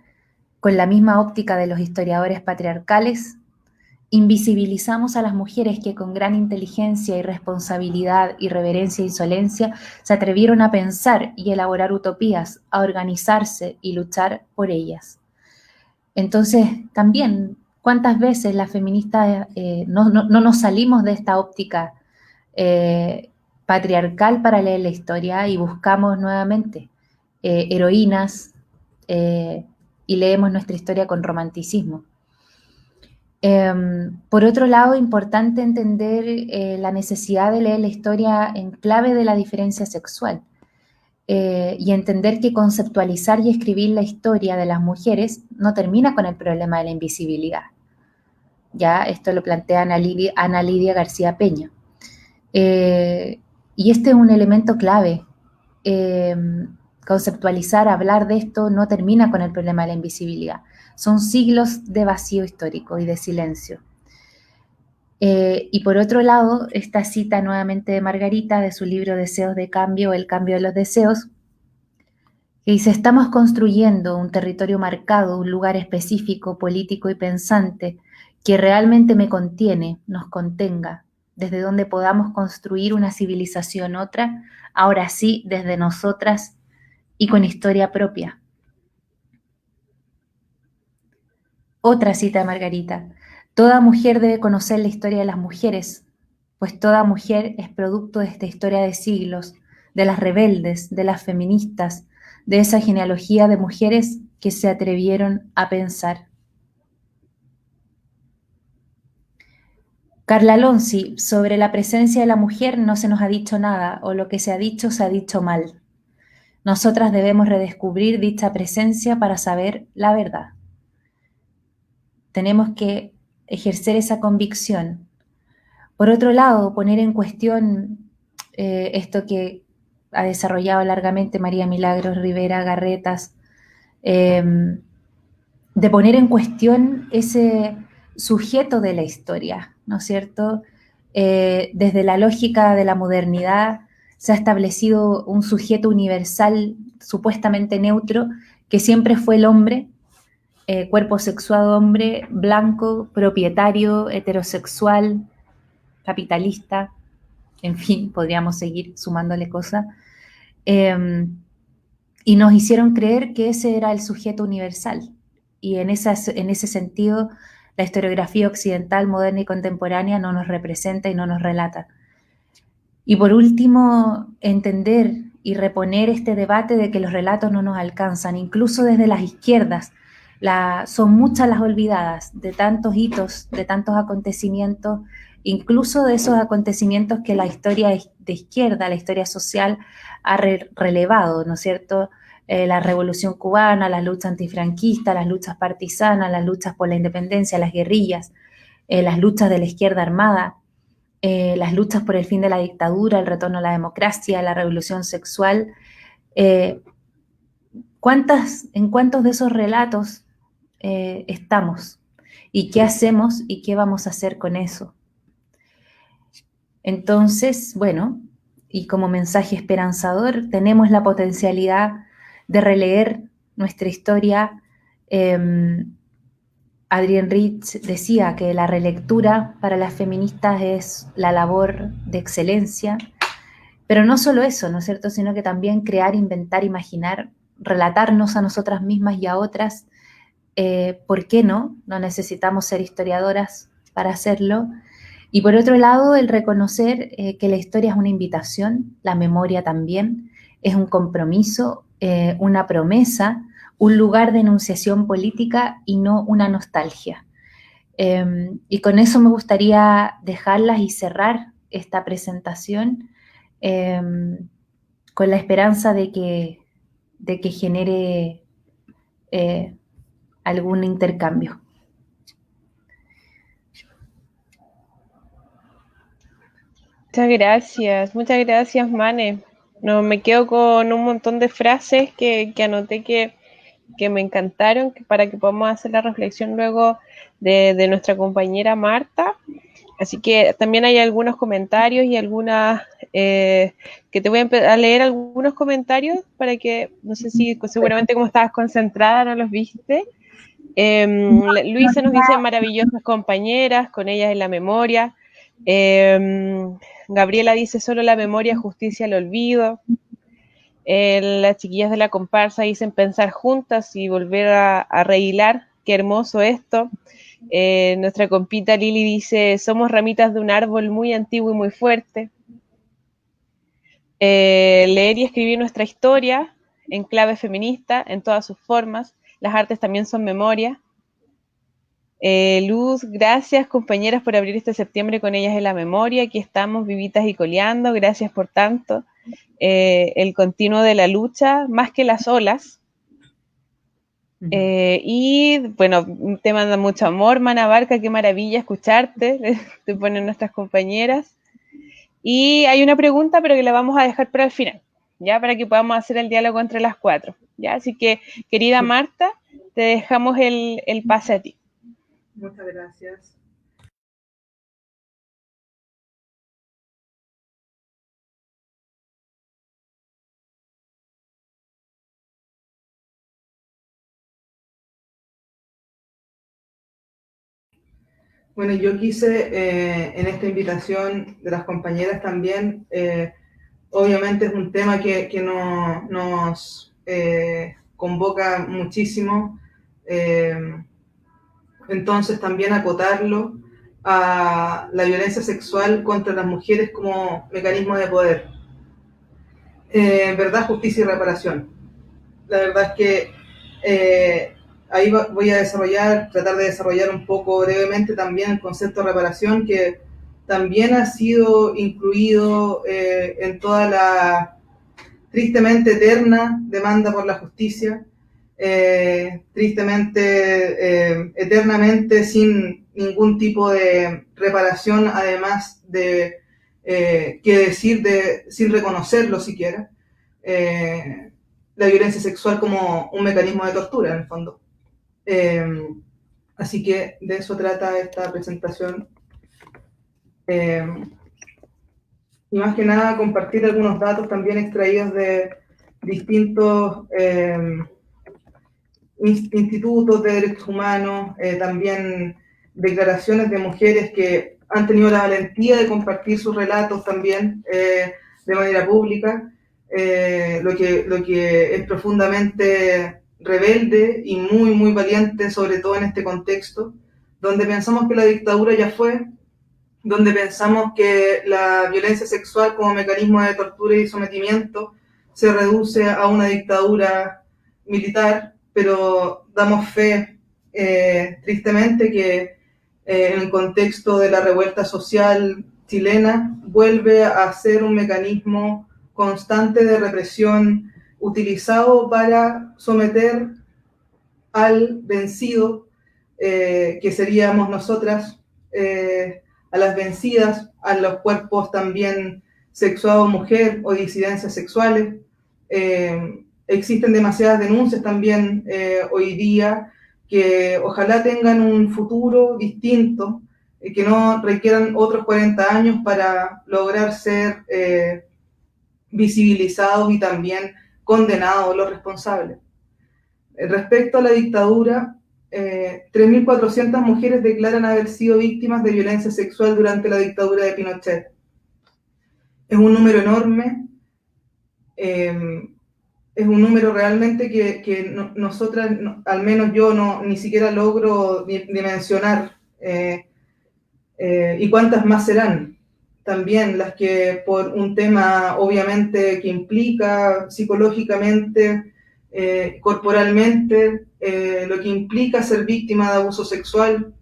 con la misma óptica de los historiadores patriarcales, invisibilizamos a las mujeres que con gran inteligencia y responsabilidad, irreverencia e insolencia se atrevieron a pensar y elaborar utopías, a organizarse y luchar por ellas. Entonces, también, ¿cuántas veces las feministas no nos salimos de esta óptica patriarcal para leer la historia y buscamos nuevamente heroínas y leemos nuestra historia con romanticismo? Por otro lado, importante entender la necesidad de leer la historia en clave de la diferencia sexual y entender que conceptualizar y escribir la historia de las mujeres no termina con el problema de la invisibilidad. Ya, esto lo plantea Ana Lidia García Peña. Y este es un elemento clave. Conceptualizar, hablar de esto no termina con el problema de la invisibilidad. Son siglos de vacío histórico y de silencio. Y por otro lado, esta cita nuevamente de Margarita, de su libro Deseos de Cambio, El cambio de los deseos, que dice: estamos construyendo un territorio marcado, un lugar específico, político y pensante, que realmente me contiene, nos contenga, desde donde podamos construir una civilización otra, ahora sí, desde nosotras y con historia propia. Otra cita de Margarita: toda mujer debe conocer la historia de las mujeres, pues toda mujer es producto de esta historia de siglos, de las rebeldes, de las feministas, de esa genealogía de mujeres que se atrevieron a pensar. Carla Lonzi: sobre la presencia de la mujer no se nos ha dicho nada, o lo que se ha dicho mal. Nosotras debemos redescubrir dicha presencia para saber la verdad. Tenemos que ejercer esa convicción. Por otro lado, poner en cuestión esto que ha desarrollado largamente María Milagros Rivera Garretas, de poner en cuestión ese sujeto de la historia, ¿no es cierto? Desde la lógica de la modernidad se ha establecido un sujeto universal supuestamente neutro que siempre fue el hombre, cuerpo sexuado hombre, blanco, propietario, heterosexual, capitalista, en fin, podríamos seguir sumándole cosas, y nos hicieron creer que ese era el sujeto universal. Y en ese sentido, la historiografía occidental, moderna y contemporánea no nos representa y no nos relata. Y por último, entender y reponer este debate de que los relatos no nos alcanzan, incluso desde las izquierdas. Son muchas las olvidadas de tantos hitos, de tantos acontecimientos, incluso de esos acontecimientos que la historia de izquierda, la historia social, ha relevado, ¿no es cierto? La Revolución Cubana, las luchas antifranquistas, las luchas partisanas, las luchas por la independencia, las guerrillas, las luchas de la izquierda armada, las luchas por el fin de la dictadura, el retorno a la democracia, la revolución sexual. ¿En cuántos de esos relatos estamos? ¿Y qué hacemos y qué vamos a hacer con eso? Entonces, bueno, y como mensaje esperanzador, tenemos la potencialidad de releer nuestra historia. Adrienne Rich decía que la relectura para las feministas es la labor de excelencia, pero no solo eso, ¿no es cierto?, sino que también crear, inventar, imaginar, relatarnos a nosotras mismas y a otras. ¿Por qué no? No necesitamos ser historiadoras para hacerlo. Y por otro lado, el reconocer que la historia es una invitación, la memoria también, es un compromiso, una promesa, un lugar de enunciación política y no una nostalgia. Y con eso me gustaría dejarlas y cerrar esta presentación con la esperanza de que genere algún intercambio. Muchas gracias, Mane. No, me quedo con un montón de frases que anoté que me encantaron, para que podamos hacer la reflexión luego de nuestra compañera Marta. Así que también hay algunos comentarios y algunas, que te voy a leer algunos comentarios para que, no sé si seguramente como estabas concentrada no los viste. Luisa nos dice maravillosas compañeras, con ellas en la memoria. Gabriela dice solo la memoria, justicia al olvido. Las chiquillas de la comparsa dicen pensar juntas y volver a rehilar. Qué hermoso esto. Nuestra compita Lili dice somos ramitas de un árbol muy antiguo y muy fuerte. Leer y escribir nuestra historia en clave feminista, en todas sus formas. Las artes también son memoria. Luz, gracias compañeras por abrir este septiembre con ellas en la memoria. Aquí estamos vivitas y coleando. Gracias por tanto. El continuo de la lucha, más que las olas. Y bueno, te manda mucho amor, Mana Barca, qué maravilla escucharte, te ponen nuestras compañeras. Y hay una pregunta, pero que la vamos a dejar para el final, ya, para que podamos hacer el diálogo entre las cuatro, ya. Así que, querida Marta, te dejamos el pase a ti. Muchas gracias. Bueno, yo quise en esta invitación de las compañeras también, obviamente es un tema que nos convoca muchísimo, entonces también acotarlo a la violencia sexual contra las mujeres como mecanismo de poder. Verdad, justicia y reparación. La verdad es que ahí voy a tratar de desarrollar un poco brevemente también el concepto de reparación, que también ha sido incluido en toda la tristemente eterna demanda por la justicia, eternamente sin ningún tipo de reparación, además de sin reconocerlo siquiera. La violencia sexual como un mecanismo de tortura, en el fondo. Así que de eso trata esta presentación. Y más que nada compartir algunos datos también extraídos de distintos institutos de derechos humanos, también declaraciones de mujeres que han tenido la valentía de compartir sus relatos también de manera pública, lo que es profundamente rebelde y muy, muy valiente, sobre todo en este contexto, donde pensamos que la dictadura ya fue, donde pensamos que la violencia sexual como mecanismo de tortura y sometimiento se reduce a una dictadura militar, pero damos fe, tristemente, que en el contexto de la revuelta social chilena vuelve a ser un mecanismo constante de represión utilizado para someter al vencido, que seríamos nosotras, a las vencidas, a los cuerpos también sexuados mujer o disidencias sexuales. Existen demasiadas denuncias también hoy día que ojalá tengan un futuro distinto, que no requieran otros 40 años para lograr ser visibilizados y también condenados los responsables. Respecto a la dictadura, 3.400 mujeres declaran haber sido víctimas de violencia sexual durante la dictadura de Pinochet. Es un número enorme, es un número realmente que nosotras, al menos yo, ni siquiera logro dimensionar. ¿Y cuántas más serán? También las que por un tema obviamente que implica psicológicamente, corporalmente, lo que implica ser víctima de abuso sexual,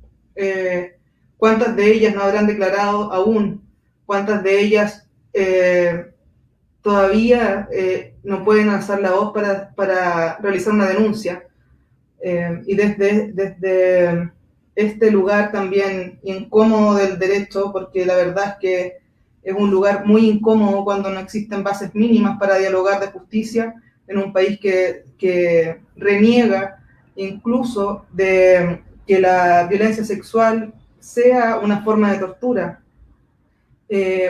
cuántas de ellas no habrán declarado aún, cuántas de ellas todavía no pueden alzar la voz para realizar una denuncia. Y desde este lugar también incómodo del derecho, porque la verdad es que es un lugar muy incómodo cuando no existen bases mínimas para dialogar de justicia en un país que reniega incluso de que la violencia sexual sea una forma de tortura.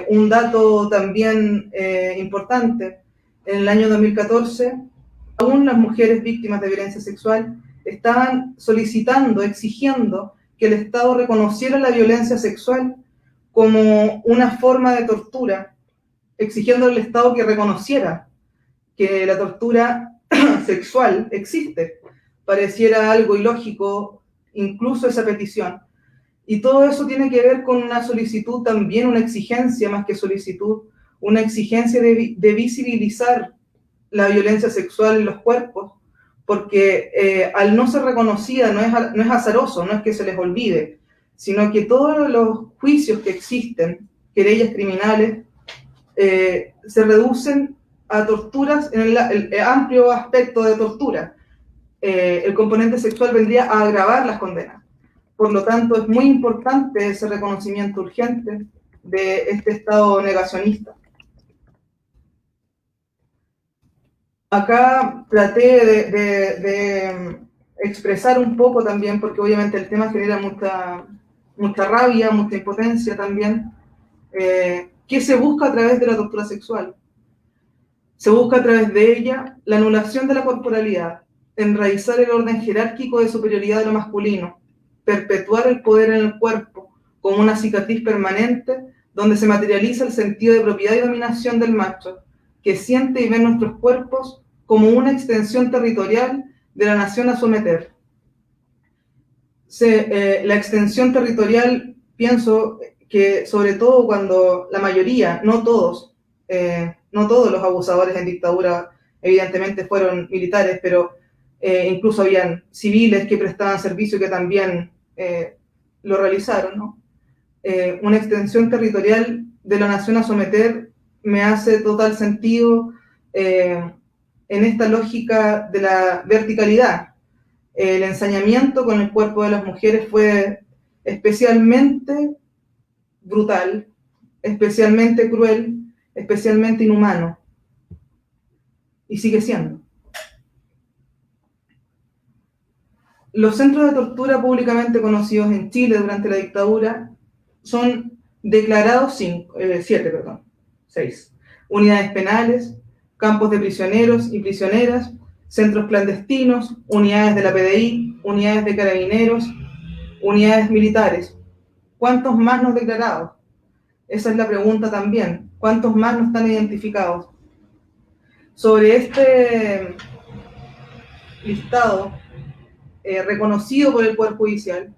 Un dato también importante, en el año 2014, aún las mujeres víctimas de violencia sexual estaban solicitando, exigiendo que el Estado reconociera la violencia sexual como una forma de tortura, exigiendo al Estado que reconociera que la tortura sexual existe. Pareciera algo ilógico incluso esa petición. Y todo eso tiene que ver con una solicitud también, una exigencia más que solicitud, una exigencia de visibilizar la violencia sexual en los cuerpos, porque al no ser reconocida no es azaroso, no es que se les olvide, sino que todos los juicios que existen, querellas criminales, se reducen a torturas en el amplio aspecto de tortura. El componente sexual vendría a agravar las condenas. Por lo tanto, es muy importante ese reconocimiento urgente de este estado negacionista. Acá traté de expresar un poco también, porque obviamente el tema genera mucha rabia, mucha impotencia también, ¿qué se busca a través de la tortura sexual? Se busca a través de ella la anulación de la corporalidad, enraizar el orden jerárquico de superioridad de lo masculino, perpetuar el poder en el cuerpo como una cicatriz permanente donde se materializa el sentido de propiedad y dominación del macho, que siente y ve nuestros cuerpos como una extensión territorial de la nación a someter. La extensión territorial, pienso que sobre todo cuando la mayoría, no todos los abusadores en dictadura evidentemente fueron militares, pero incluso habían civiles que prestaban servicio que también lo realizaron, ¿no? Una extensión territorial de la nación a someter me hace total sentido en esta lógica de la verticalidad. El ensañamiento con el cuerpo de las mujeres fue especialmente brutal, especialmente cruel, especialmente inhumano, y sigue siendo. Los centros de tortura públicamente conocidos en Chile durante la dictadura son declarados 6. Unidades penales, campos de prisioneros y prisioneras, centros clandestinos, unidades de la PDI, unidades de carabineros, unidades militares. ¿Cuántos más no declarados? Esa es la pregunta también. ¿Cuántos más no están identificados? Sobre este listado, reconocido por el Poder Judicial,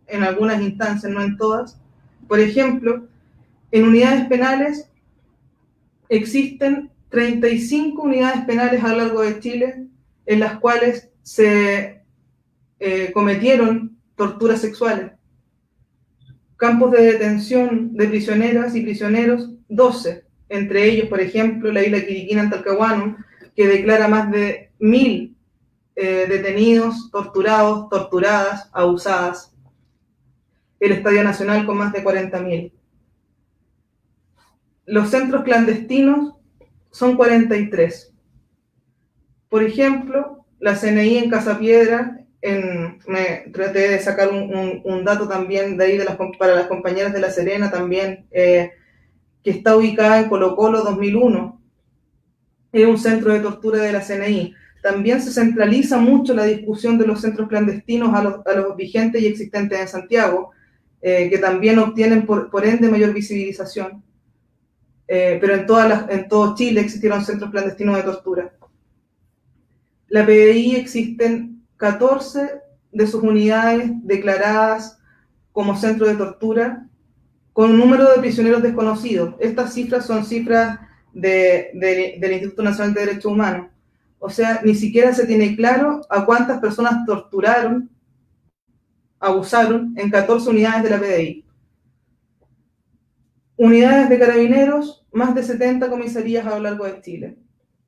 en algunas instancias, no en todas, por ejemplo, en unidades penales existen 35 unidades penales a lo largo de Chile en las cuales se cometieron torturas sexuales. Campos de detención de prisioneras y prisioneros, 12. Entre ellos, por ejemplo, la isla Quiriquina en Talcahuano, que declara más de 1000 detenidos, torturados, torturadas, abusadas. El Estadio Nacional con más de 40.000. Los centros clandestinos son 43. Por ejemplo, la CNI en Casa Piedra, me traté de sacar un dato también de ahí para las compañeras de La Serena también, que está ubicada en Colo Colo 2001. Es un centro de tortura de la CNI. También se centraliza mucho la discusión de los centros clandestinos a los vigentes y existentes en Santiago, que también obtienen por ende mayor visibilización. Pero en todo Chile existieron centros clandestinos de tortura. La PDI existen 14 de sus unidades declaradas como centro de tortura, con un número de prisioneros desconocidos. Estas cifras son cifras del Instituto Nacional de Derechos Humanos. O sea, ni siquiera se tiene claro a cuántas personas torturaron, abusaron en 14 unidades de la PDI. Unidades de carabineros, más de 70 comisarías a lo largo de Chile.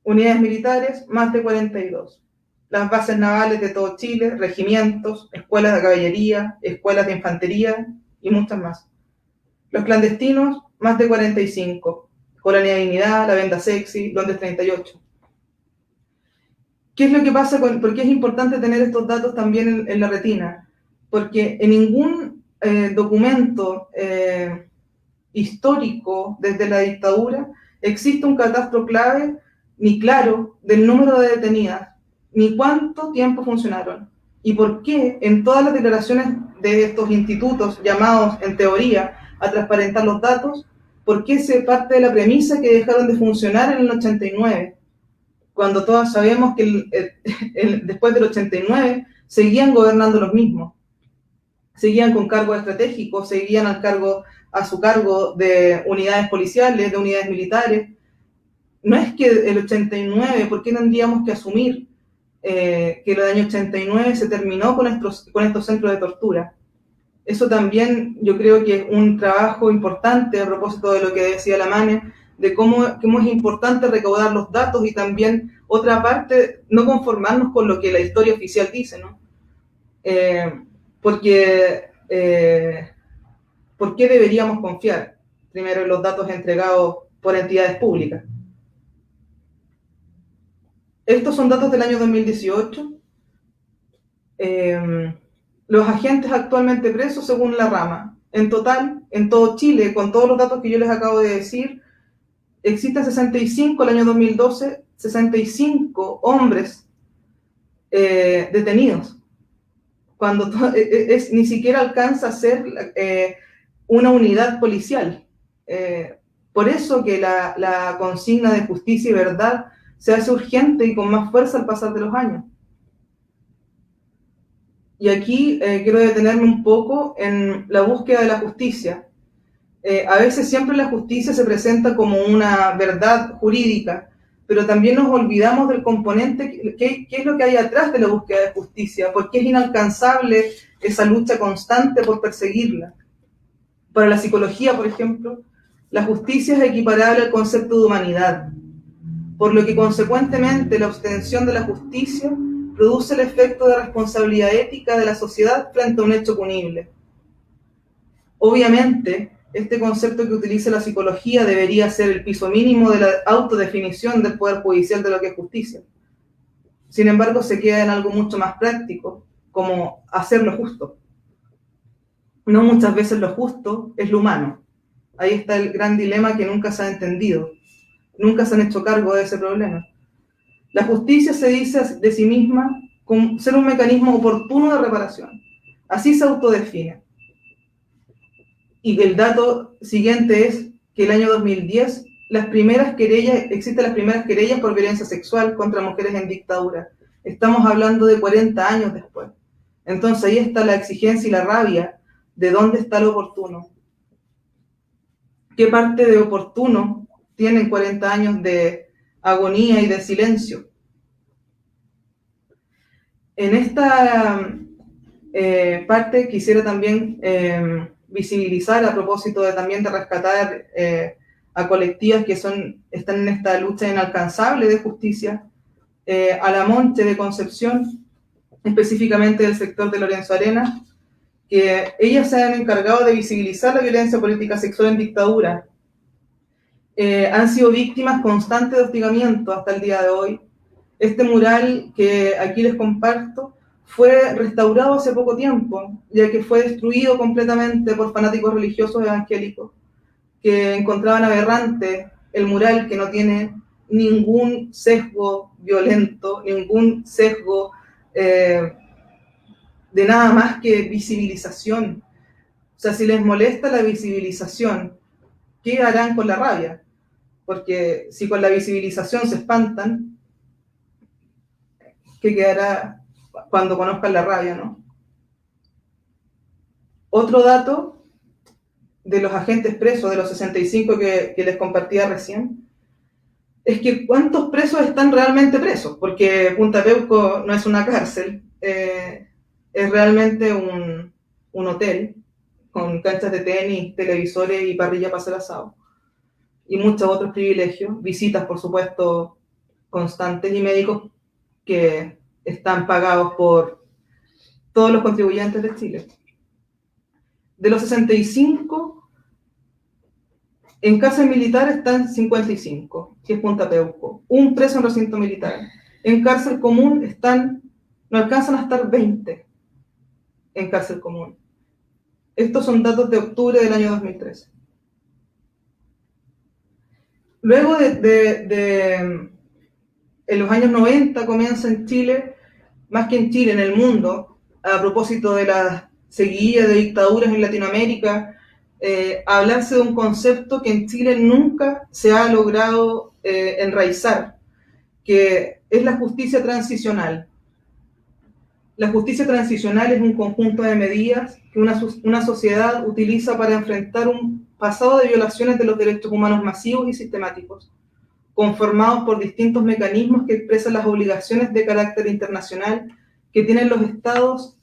Unidades militares, más de 42. las bases navales de todo Chile, regimientos, escuelas de caballería, escuelas de infantería y muchas más. Los clandestinos, más de 45. Colonia Dignidad, La Venda Sexy, Londres 38. ¿Qué es lo que pasa por qué es importante tener estos datos también en la retina? Porque en ningún documento histórico desde la dictadura existe un catastro clave ni claro del número de detenidas, ni cuánto tiempo funcionaron, y por qué en todas las declaraciones de estos institutos llamados, en teoría, a transparentar los datos, por qué se parte de la premisa que dejaron de funcionar en el 89, cuando todos sabemos que después del 89 seguían gobernando los mismos, seguían con cargos estratégicos, seguían a su cargo de unidades policiales, de unidades militares. No es que el 89, ¿por qué tendríamos que asumir que el año 89 se terminó con estos centros de tortura? Eso también yo creo que es un trabajo importante a propósito de lo que decía la Mane, de cómo es importante recaudar los datos y también, otra parte, no conformarnos con lo que la historia oficial dice, ¿no? ¿Por qué deberíamos confiar primero en los datos entregados por entidades públicas? Estos son datos del año 2018. Los agentes actualmente presos según la rama. En total, en todo Chile, con todos los datos que yo les acabo de decir, existen 65 el año 2012, 65 hombres detenidos, cuando ni siquiera alcanza a ser una unidad policial. Por eso que la consigna de justicia y verdad se hace urgente y con más fuerza al pasar de los años. Y aquí quiero detenerme un poco en la búsqueda de la justicia. A veces siempre la justicia se presenta como una verdad jurídica, pero también nos olvidamos del componente, qué es lo que hay atrás de la búsqueda de justicia, por qué es inalcanzable esa lucha constante por perseguirla. Para la psicología, por ejemplo, la justicia es equiparable al concepto de humanidad, por lo que consecuentemente la obtención de la justicia produce el efecto de responsabilidad ética de la sociedad frente a un hecho punible. Obviamente, este concepto que utiliza la psicología debería ser el piso mínimo de la autodefinición del Poder Judicial de lo que es justicia. Sin embargo, se queda en algo mucho más práctico, como hacer lo justo. No muchas veces lo justo es lo humano. Ahí está el gran dilema que nunca se ha entendido. Nunca se han hecho cargo de ese problema. La justicia se dice de sí misma como ser un mecanismo oportuno de reparación. Así se autodefine. Y el dato siguiente es que el año 2010 existen las primeras querellas por violencia sexual contra mujeres en dictadura. Estamos hablando de 40 años después. Entonces ahí está la exigencia y la rabia de dónde está lo oportuno. ¿Qué parte de oportuno tienen 40 años de agonía y de silencio? En esta parte quisiera también visibilizar, a propósito también de rescatar a colectivas que están en esta lucha inalcanzable de justicia, a la Monche de Concepción, específicamente del sector de Lorenzo Arenas, que ellas se han encargado de visibilizar la violencia política sexual en dictadura. Han sido víctimas constantes de hostigamiento hasta el día de hoy. Este mural que aquí les comparto fue restaurado hace poco tiempo, ya que fue destruido completamente por fanáticos religiosos evangélicos que encontraban aberrante el mural, que no tiene ningún sesgo violento, ningún sesgo de nada más que visibilización. O sea, si les molesta la visibilización, ¿qué harán con la rabia? Porque si con la visibilización se espantan, ¿qué quedará cuando conozcan la rabia, no? Otro dato de los agentes presos, de los 65 que les compartía recién, es que ¿cuántos presos están realmente presos? Porque Punta Peuco no es una cárcel, es realmente un hotel con canchas de tenis, televisores y parrilla para hacer asado, y muchos otros privilegios, visitas, por supuesto, constantes, y médicos que están pagados por todos los contribuyentes de Chile. De los 65, en cárcel militar están 55, que es Punta Peuco, un preso en recinto militar. En cárcel común no alcanzan a estar 20 en cárcel común. Estos son datos de octubre del año 2013. Luego en los años 90 comienza en Chile, más que en Chile, en el mundo, a propósito de la seguidilla de dictaduras en Latinoamérica, a hablarse de un concepto que en Chile nunca se ha logrado enraizar, que es la justicia transicional. La justicia transicional es un conjunto de medidas que una sociedad utiliza para enfrentar un pasado de violaciones de los derechos humanos masivos y sistemáticos, conformados por distintos mecanismos que expresan las obligaciones de carácter internacional que tienen los estados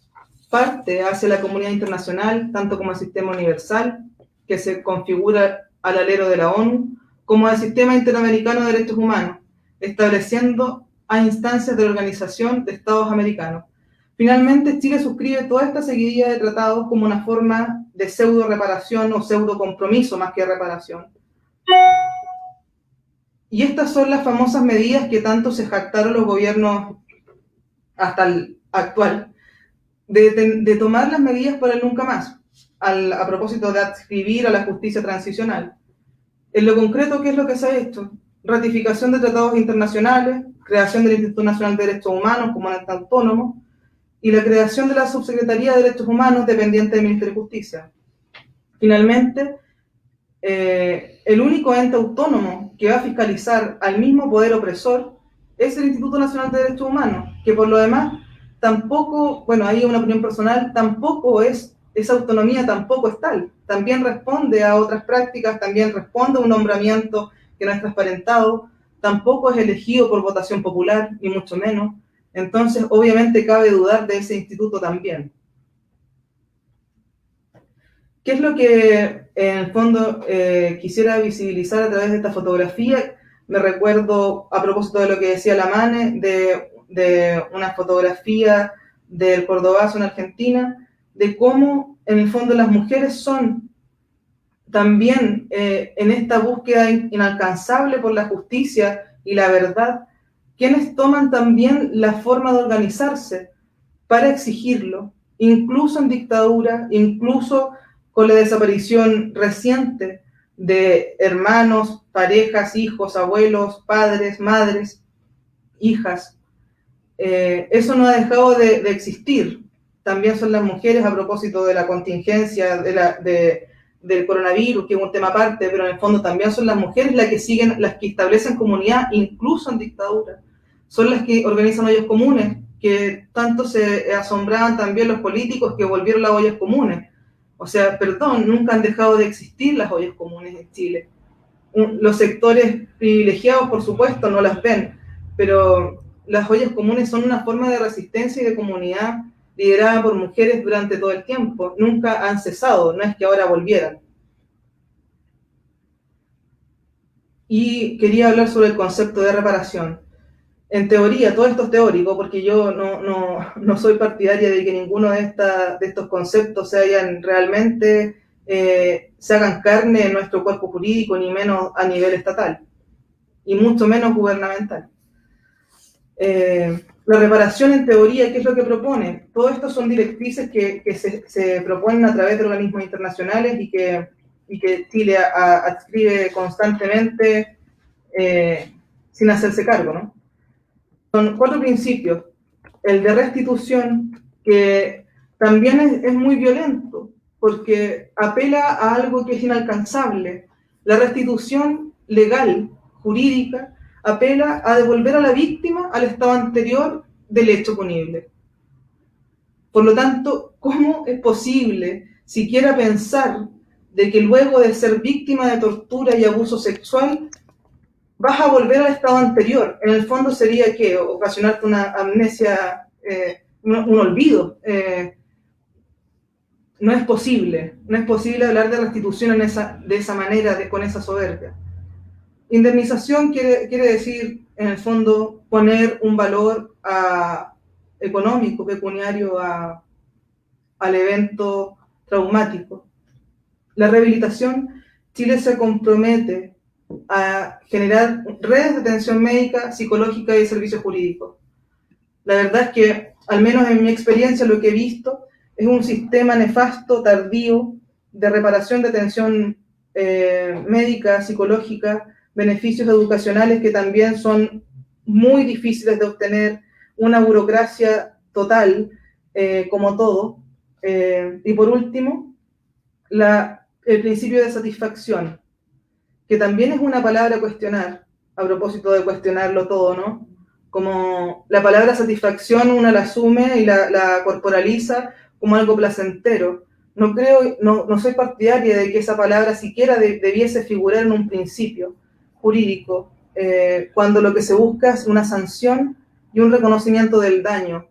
parte hacia la comunidad internacional, tanto como el sistema universal, que se configura al alero de la ONU, como el sistema interamericano de derechos humanos, estableciendo a instancias de la Organización de Estados Americanos. Finalmente, Chile suscribe toda esta seguidilla de tratados como una forma de pseudo-reparación o pseudo-compromiso más que reparación. Y estas son las famosas medidas que tanto se jactaron los gobiernos hasta el actual, de tomar las medidas para el nunca más, a propósito de adscribir a la justicia transicional. En lo concreto, ¿qué es lo que se ha hecho? Ratificación de tratados internacionales, creación del Instituto Nacional de Derechos Humanos como ente autónomo, y la creación de la Subsecretaría de Derechos Humanos dependiente del Ministerio de Justicia. Finalmente, el único ente autónomo que va a fiscalizar al mismo poder opresor es el Instituto Nacional de Derechos Humanos, que por lo demás tampoco, bueno, ahí una opinión personal, tampoco es, esa autonomía tampoco es tal. También responde a otras prácticas, también responde a un nombramiento que no es transparentado, tampoco es elegido por votación popular, ni mucho menos. Entonces, obviamente, cabe dudar de ese instituto también. ¿Qué es lo que, en el fondo, quisiera visibilizar a través de esta fotografía? Me recuerdo, a propósito de lo que decía la Mane, de una fotografía del Cordobazo en Argentina, de cómo, en el fondo, las mujeres son también, en esta búsqueda inalcanzable por la justicia y la verdad, quienes toman también la forma de organizarse para exigirlo, incluso en dictadura, incluso con la desaparición reciente de hermanos, parejas, hijos, abuelos, padres, madres, hijas. Eso no ha dejado de existir. También son las mujeres, a propósito de la contingencia del coronavirus, que es un tema aparte, pero en el fondo también son las mujeres las que establecen comunidad, incluso en dictadura. Son las que organizan ollas comunes, que tanto se asombraban también los políticos que volvieron las ollas comunes. O sea, perdón, nunca han dejado de existir las ollas comunes en Chile. Los sectores privilegiados, por supuesto, no las ven, pero las ollas comunes son una forma de resistencia y de comunidad liderada por mujeres durante todo el tiempo. Nunca han cesado, no es que ahora volvieran. Y quería hablar sobre el concepto de reparación. En teoría, todo esto es teórico, porque yo no soy partidaria de que ninguno de estos conceptos se hagan carne en nuestro cuerpo jurídico, ni menos a nivel estatal, y mucho menos gubernamental. La reparación, en teoría, ¿qué es lo que propone? Todo esto son directrices que se proponen a través de organismos internacionales y que Chile adscribe constantemente sin hacerse cargo, ¿no? Son 4 principios. El de restitución, que también es muy violento, porque apela a algo que es inalcanzable. La restitución legal, jurídica, apela a devolver a la víctima al estado anterior del hecho punible. Por lo tanto, ¿cómo es posible siquiera pensar de que luego de ser víctima de tortura y abuso sexual vas a volver al estado anterior? En el fondo sería que ocasionarte una amnesia, un olvido. No es posible hablar de restitución de esa manera, con esa soberbia. Indemnización quiere decir, en el fondo, poner un valor a económico, pecuniario al evento traumático. La rehabilitación, Chile se compromete a generar redes de atención médica, psicológica y de servicios jurídicos. La verdad es que, al menos en mi experiencia, lo que he visto es un sistema nefasto, tardío, de reparación de atención médica, psicológica, beneficios educacionales que también son muy difíciles de obtener, una burocracia total, como todo. Y por último, el principio de satisfacción, que también es una palabra a cuestionar, a propósito de cuestionarlo todo, ¿no? Como la palabra satisfacción uno la asume y la corporaliza como algo placentero. No soy partidaria de que esa palabra siquiera debiese figurar en un principio jurídico, cuando lo que se busca es una sanción y un reconocimiento del daño.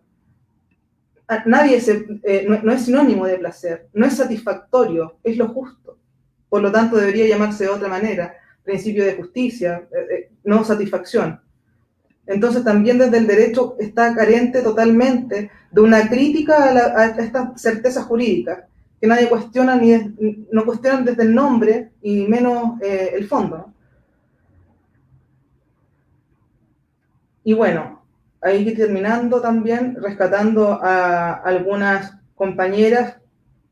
No es sinónimo de placer, no es satisfactorio, es lo justo. Por lo tanto, debería llamarse de otra manera, principio de justicia, no satisfacción. Entonces, también desde el derecho está carente totalmente de una crítica a estas certezas jurídicas, que nadie cuestiona, no cuestionan desde el nombre y menos el fondo, ¿no? Y bueno, ahí terminando también, rescatando a algunas compañeras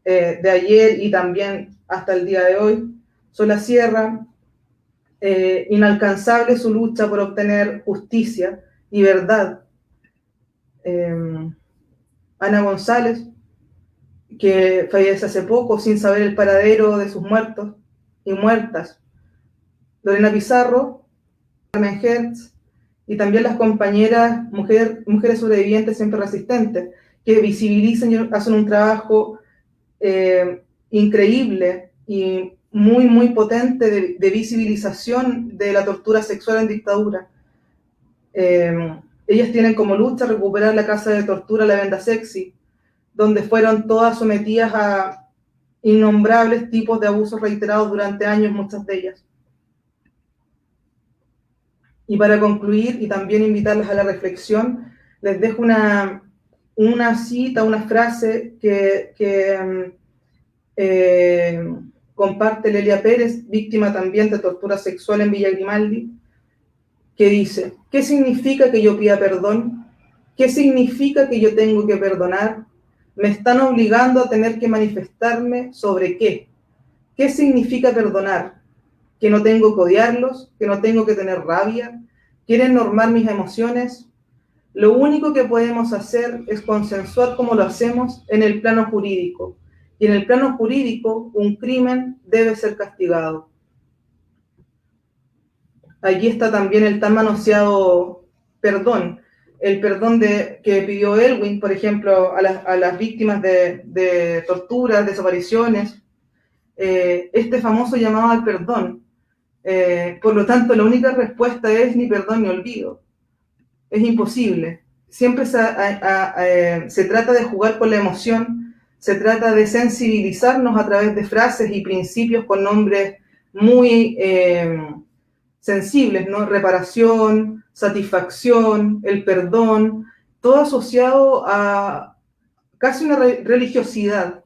de ayer y también hasta el día de hoy. Sola Sierra, inalcanzable su lucha por obtener justicia y verdad. Ana González, que fallece hace poco sin saber el paradero de sus muertos y muertas. Lorena Pizarro, Carmen Hertz, y también las compañeras mujeres sobrevivientes siempre resistentes, que visibilizan y hacen un trabajo increíble y muy, muy potente de visibilización de la tortura sexual en dictadura. Ellas tienen como lucha recuperar la casa de tortura La Venda Sexy, donde fueron todas sometidas a innombrables tipos de abusos reiterados durante años, muchas de ellas. Y para concluir, y también invitarlas a la reflexión, les dejo una cita, una frase que comparte Lelia Pérez, víctima también de tortura sexual en Villa Grimaldi, que dice: ¿qué significa que yo pida perdón? ¿Qué significa que yo tengo que perdonar? Me están obligando a tener que manifestarme sobre qué. ¿Qué significa perdonar? ¿Que no tengo que odiarlos? ¿Que no tengo que tener rabia? ¿Quieren normar mis emociones? Lo único que podemos hacer es consensuar como lo hacemos en el plano jurídico. Y en el plano jurídico, un crimen debe ser castigado. Allí está también el tan manoseado perdón. El perdón que pidió Elwin, por ejemplo, a las víctimas de torturas, desapariciones. Este famoso llamado al perdón. Por lo tanto, la única respuesta es ni perdón ni olvido. Es imposible. Siempre se trata de jugar con la emoción, se trata de sensibilizarnos a través de frases y principios con nombres muy sensibles, ¿no? Reparación, satisfacción, el perdón, todo asociado a casi una religiosidad.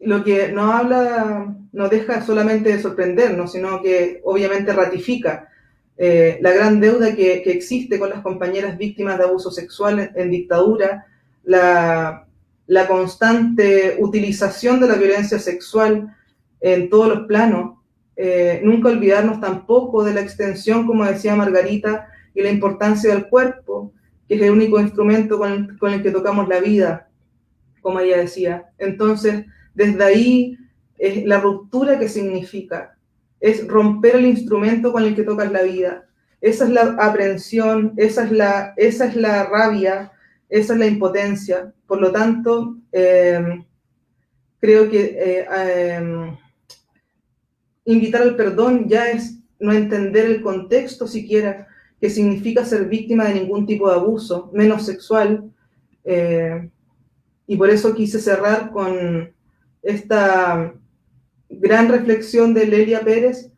Lo que no deja solamente de sorprendernos, sino que obviamente ratifica la gran deuda que existe con las compañeras víctimas de abuso sexual en dictadura, la constante utilización de la violencia sexual en todos los planos. Nunca olvidarnos tampoco de la extensión, como decía Margarita, y la importancia del cuerpo, que es el único instrumento con el que tocamos la vida, como ella decía. Entonces, desde ahí, es la ruptura que significa, es romper el instrumento con el que tocas la vida. Esa es la aprehensión, esa es la rabia, esa es la impotencia. Por lo tanto, creo que invitar al perdón ya es no entender el contexto siquiera que significa ser víctima de ningún tipo de abuso, menos sexual. Y por eso quise cerrar con esta gran reflexión de Lelia Pérez,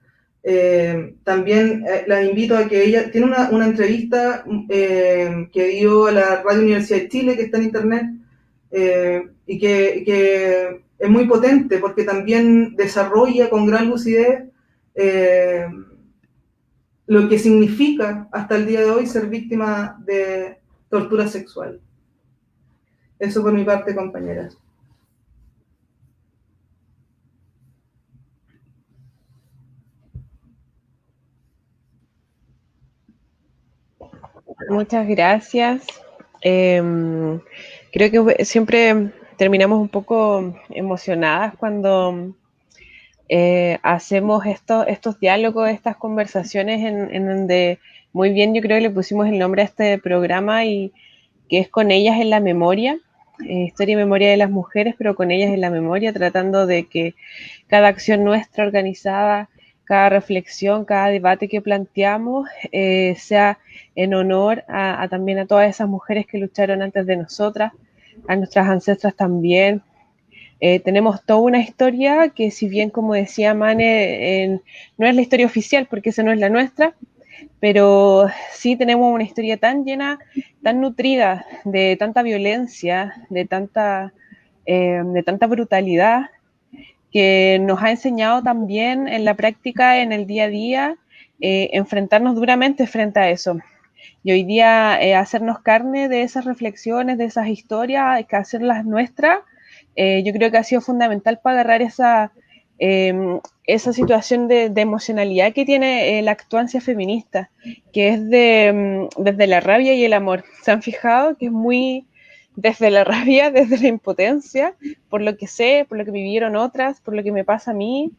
También la invito a que ella tiene una entrevista que dio a la Radio Universidad de Chile, que está en internet, y que es muy potente porque también desarrolla con gran lucidez lo que significa hasta el día de hoy ser víctima de tortura sexual. Eso por mi parte, compañeras. Muchas gracias. Creo que siempre terminamos un poco emocionadas cuando hacemos estos diálogos, estas conversaciones en donde muy bien yo creo que le pusimos el nombre a este programa y que es Con ellas en la memoria, historia y memoria de las mujeres, pero con ellas en la memoria, tratando de que cada acción nuestra organizada, cada reflexión, cada debate que planteamos sea en honor también a todas esas mujeres que lucharon antes de nosotras, a nuestras ancestras también. Tenemos toda una historia que, si bien, como decía Mane, no es la historia oficial porque esa no es la nuestra, pero sí tenemos una historia tan llena, tan nutrida de tanta violencia, de tanta brutalidad, que nos ha enseñado también en la práctica, en el día a día, enfrentarnos duramente frente a eso. Y hoy día hacernos carne de esas reflexiones, de esas historias, que hacerlas nuestras, yo creo que ha sido fundamental para agarrar esa situación de emocionalidad que tiene la actuancia feminista, que es desde la rabia y el amor. ¿Se han fijado que es muy desde la rabia, desde la impotencia, por lo que sé, por lo que vivieron otras, por lo que me pasa a mí?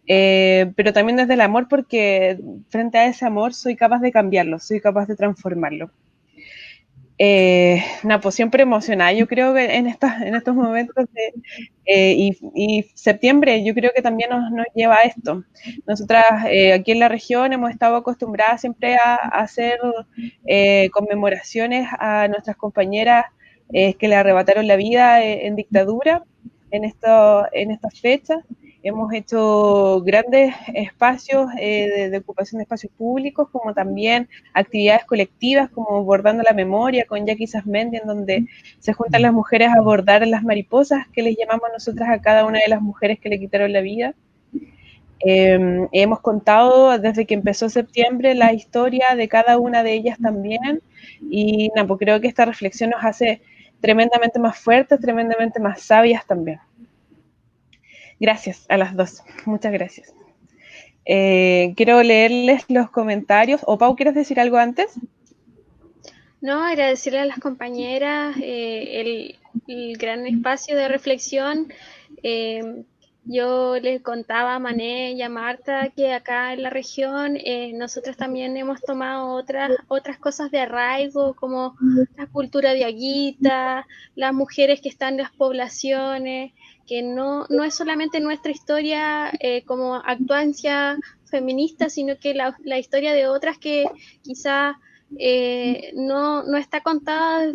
Pero también desde el amor, porque frente a ese amor soy capaz de cambiarlo, soy capaz de transformarlo. Pues siempre emocionada, yo creo que en estos momentos y septiembre yo creo que también nos lleva a esto. Nosotras aquí en la región hemos estado acostumbradas siempre a hacer conmemoraciones a nuestras compañeras que le arrebataron la vida en dictadura en estas fechas. Hemos hecho grandes espacios de ocupación de espacios públicos, como también actividades colectivas, como Bordando la Memoria con Jackie Sasmendi, en donde se juntan las mujeres a bordar las mariposas que les llamamos nosotras a cada una de las mujeres que le quitaron la vida. Hemos contado desde que empezó septiembre la historia de cada una de ellas también, y pues creo que esta reflexión nos hace tremendamente más fuertes, tremendamente más sabias también. Gracias a las dos, muchas gracias. Quiero leerles los comentarios. ¿O Pau, quieres decir algo antes? No, agradecerle a las compañeras el gran espacio de reflexión. Yo les contaba a Mané y a Marta que acá en la región nosotras también hemos tomado otras cosas de arraigo, como la cultura de Aguita, las mujeres que están en las poblaciones, que no es solamente nuestra historia como actuancia feminista, sino que la historia de otras que quizá no está contada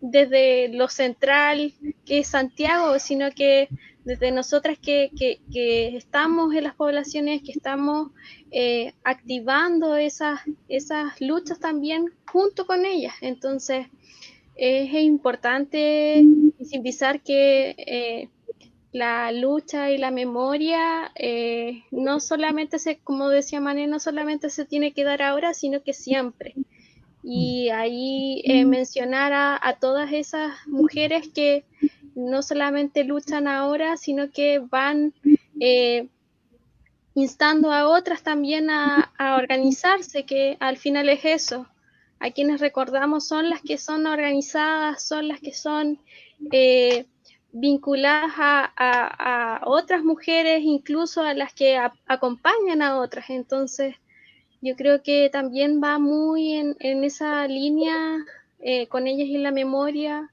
desde lo central que es Santiago, sino que desde nosotras que estamos en las poblaciones, que estamos activando esas luchas también junto con ellas. Entonces es importante visibilizar que la lucha y la memoria no solamente como decía Mané, no solamente se tiene que dar ahora, sino que siempre. Y ahí mencionar a todas esas mujeres que no solamente luchan ahora, sino que van instando a otras también a organizarse, que al final es eso. A quienes recordamos son las que son organizadas, son las que son vinculadas a otras mujeres, incluso a las que acompañan a otras. Entonces, yo creo que también va muy en esa línea, con ellas en la memoria.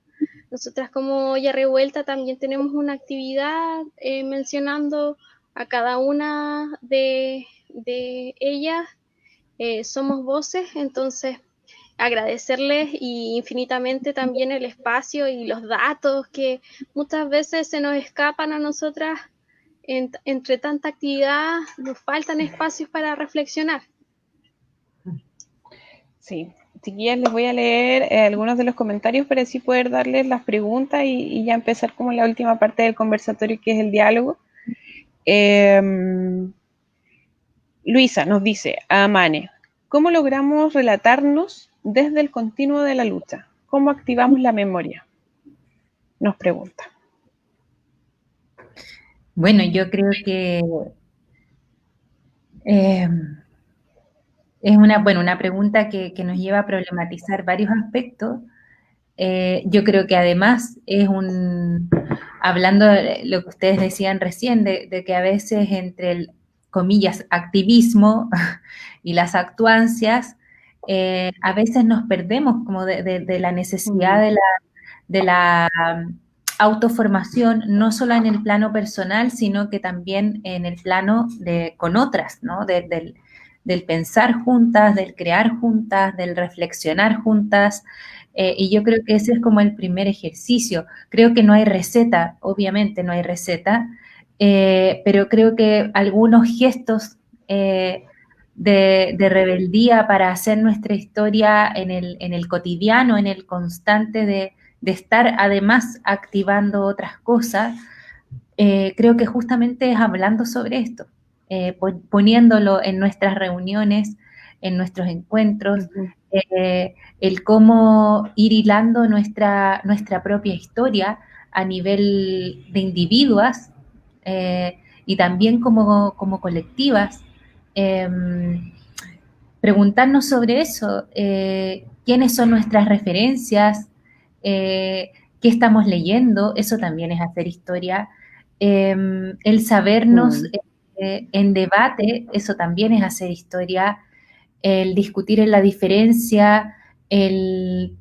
Nosotras como Olla Revuelta también tenemos una actividad mencionando a cada una de ellas. Somos voces, entonces agradecerles y infinitamente también el espacio y los datos que muchas veces se nos escapan a nosotras entre tanta actividad nos faltan espacios para reflexionar. Sí, chiquillas, les voy a leer algunos de los comentarios para así poder darles las preguntas y ya empezar como la última parte del conversatorio, que es el diálogo. Luisa nos dice, a Amane, ¿cómo logramos relatarnos desde el continuo de la lucha? ¿Cómo activamos la memoria? Nos pregunta. Bueno, yo creo que es una pregunta que nos lleva a problematizar varios aspectos. Yo creo que además hablando de lo que ustedes decían recién, de que a veces entre el, comillas, activismo y las actuancias, a veces nos perdemos como de la necesidad de la autoformación, no solo en el plano personal, sino que también en el plano con otras, ¿no? Del pensar juntas, del crear juntas, del reflexionar juntas, y yo creo que ese es como el primer ejercicio. Creo que no hay receta, obviamente no hay receta, pero creo que algunos gestos de rebeldía para hacer nuestra historia en el cotidiano, en el constante de estar además activando otras cosas, creo que justamente es hablando sobre esto, poniéndolo en nuestras reuniones, en nuestros encuentros, el cómo ir hilando nuestra propia historia a nivel de individuas y también como colectivas. Preguntarnos sobre eso, quiénes son nuestras referencias, qué estamos leyendo, eso también es hacer historia. El sabernos en debate, eso también es hacer historia. El discutir en la diferencia, el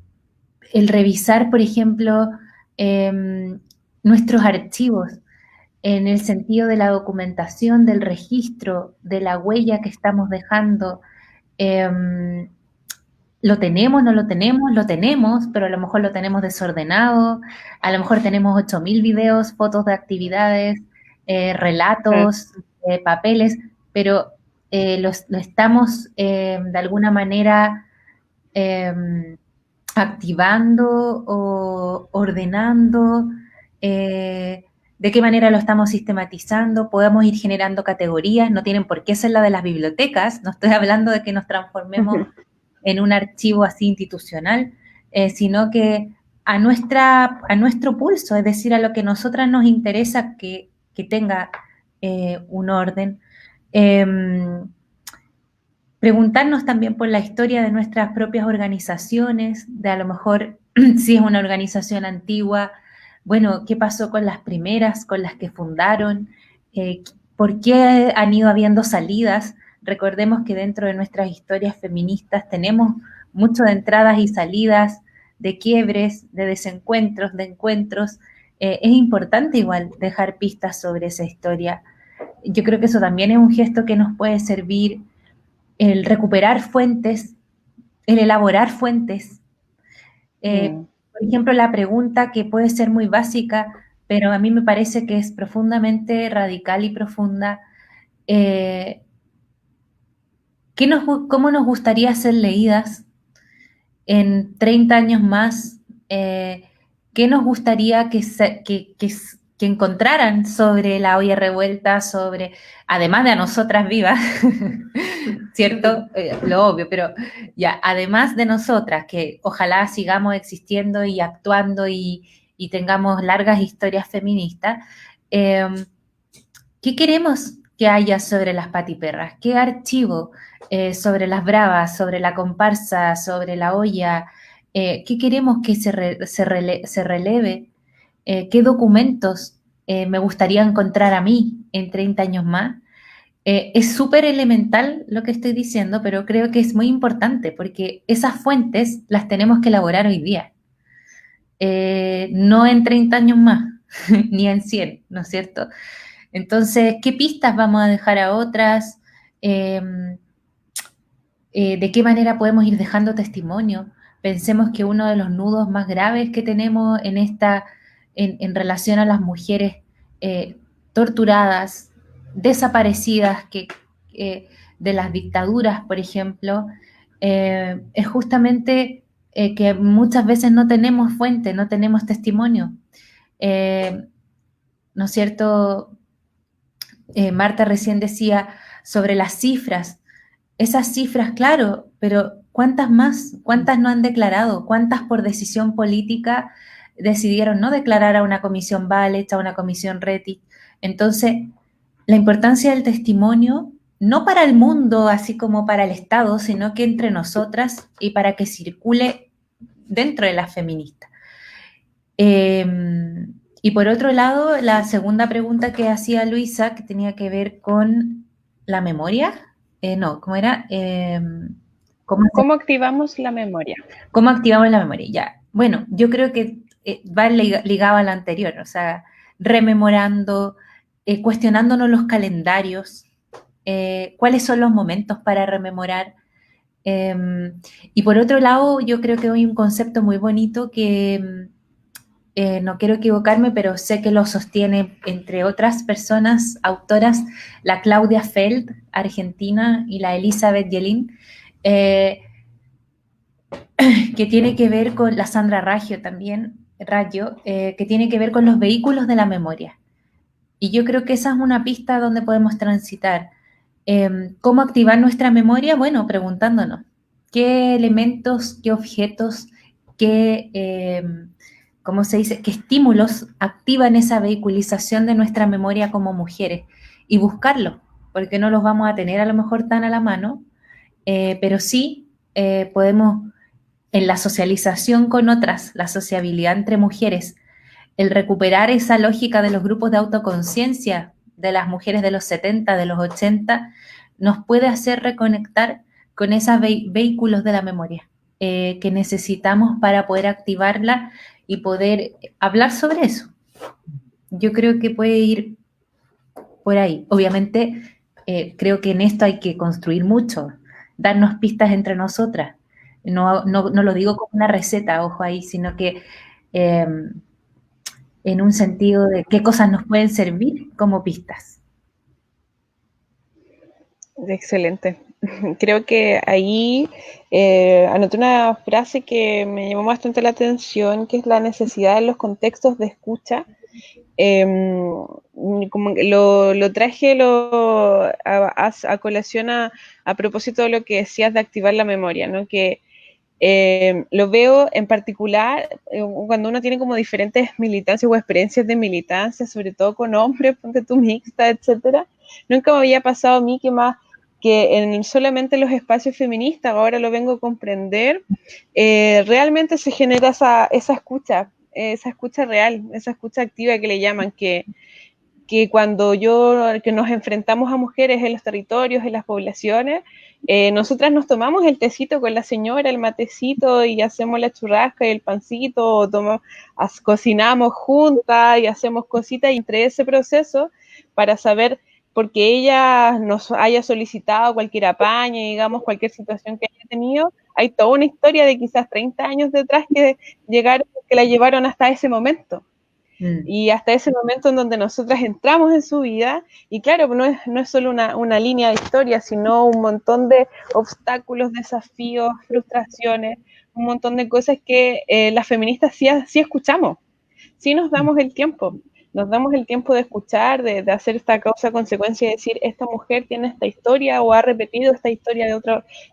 revisar, por ejemplo, nuestros archivos en el sentido de la documentación, del registro, de la huella que estamos dejando. ¿Lo tenemos, no lo tenemos? Lo tenemos, pero a lo mejor lo tenemos desordenado, a lo mejor tenemos 8.000 videos, fotos de actividades, relatos, papeles, pero lo estamos de alguna manera activando o ordenando, de qué manera lo estamos sistematizando, podemos ir generando categorías, no tienen por qué ser la de las bibliotecas, no estoy hablando de que nos transformemos en un archivo así institucional, sino que a nuestro pulso, es decir, a lo que a nosotras nos interesa que tenga un orden. Preguntarnos también por la historia de nuestras propias organizaciones, de a lo mejor si es una organización antigua, bueno, ¿qué pasó con las primeras, con las que fundaron? ¿Por qué han ido habiendo salidas? Recordemos que dentro de nuestras historias feministas tenemos mucho de entradas y salidas, de quiebres, de desencuentros, de encuentros. Es importante igual dejar pistas sobre esa historia. Yo creo que eso también es un gesto que nos puede servir, el recuperar fuentes, el elaborar fuentes. Por ejemplo, la pregunta que puede ser muy básica, pero a mí me parece que es profundamente radical y profunda. ¿Cómo nos gustaría ser leídas en 30 años más? ¿Qué nos gustaría que encontraran sobre la olla revuelta, además de a nosotras vivas, ¿cierto? Lo obvio, pero ya, además de nosotras, que ojalá sigamos existiendo y actuando y tengamos largas historias feministas, ¿qué queremos que haya sobre las patiperras? ¿Qué archivo sobre las bravas, sobre la comparsa, sobre la olla? ¿Qué queremos que se releve? ¿Qué documentos me gustaría encontrar a mí en 30 años más? Es súper elemental lo que estoy diciendo, pero creo que es muy importante porque esas fuentes las tenemos que elaborar hoy día. No en 30 años más, ni en 100, ¿no es cierto? Entonces, ¿qué pistas vamos a dejar a otras? ¿De qué manera podemos ir dejando testimonio? Pensemos que uno de los nudos más graves que tenemos en relación a las mujeres torturadas, desaparecidas, de las dictaduras, por ejemplo, es justamente que muchas veces no tenemos fuente, no tenemos testimonio. ¿No es cierto? Marta recién decía sobre las cifras. Esas cifras, claro, pero ¿cuántas más? ¿Cuántas no han declarado? ¿Cuántas por decisión política decidieron no declarar a una comisión Valech, a una comisión Rettig? Entonces, la importancia del testimonio, no para el mundo, así como para el Estado, sino que entre nosotras y para que circule dentro de las feministas. Y por otro lado, la segunda pregunta que hacía Luisa, que tenía que ver con la memoria, no, ¿cómo era? ¿Cómo activamos la memoria? ¿Cómo activamos la memoria? Ya, bueno, yo creo que va ligado a la anterior, o sea, rememorando, cuestionándonos los calendarios, cuáles son los momentos para rememorar. Y por otro lado, yo creo que hay un concepto muy bonito que no quiero equivocarme, pero sé que lo sostiene, entre otras personas, autoras, la Claudia Feld, argentina, y la Elizabeth Yelin, que tiene que ver con la Sandra Raggio también, que tiene que ver con los vehículos de la memoria. Y yo creo que esa es una pista donde podemos transitar. ¿Cómo activar nuestra memoria? Bueno, preguntándonos qué elementos, qué objetos, ¿cómo se dice?, qué estímulos activan esa vehiculización de nuestra memoria como mujeres y buscarlo, porque no los vamos a tener a lo mejor tan a la mano, pero sí podemos, en la socialización con otras, la sociabilidad entre mujeres, el recuperar esa lógica de los grupos de autoconciencia de las mujeres de los 70, de los 80, nos puede hacer reconectar con esos vehículos de la memoria que necesitamos para poder activarla y poder hablar sobre eso. Yo creo que puede ir por ahí. Obviamente, creo que en esto hay que construir mucho, darnos pistas entre nosotras. No lo digo como una receta, ojo ahí, sino que en un sentido de qué cosas nos pueden servir como pistas. Excelente. Creo que ahí anoté una frase que me llamó bastante la atención, que es la necesidad de los contextos de escucha. Como que lo traje a colación a propósito de lo que decías de activar la memoria, ¿no? Que lo veo en particular cuando uno tiene como diferentes militancias o experiencias de militancia, sobre todo con hombres, ponte tú mixta, etcétera. Nunca me había pasado a mí que en solamente los espacios feministas, ahora lo vengo a comprender, realmente se genera esa escucha real, esa escucha activa que le llaman, que cuando que nos enfrentamos a mujeres en los territorios, en las poblaciones, nosotras nos tomamos el tecito con la señora, el matecito, y hacemos la churrasca y el pancito, o cocinamos juntas y hacemos cositas, y entre ese proceso, para saber, porque ella nos haya solicitado cualquier apaño, digamos, cualquier situación que haya tenido, hay toda una historia de quizás 30 años detrás que la llevaron hasta ese momento. Y hasta ese momento en donde nosotras entramos en su vida, y claro, no es solo una línea de historia, sino un montón de obstáculos, desafíos, frustraciones, un montón de cosas que las feministas sí escuchamos, sí nos damos el tiempo de escuchar, de hacer esta causa-consecuencia, de decir, esta mujer tiene esta historia o ha repetido esta historia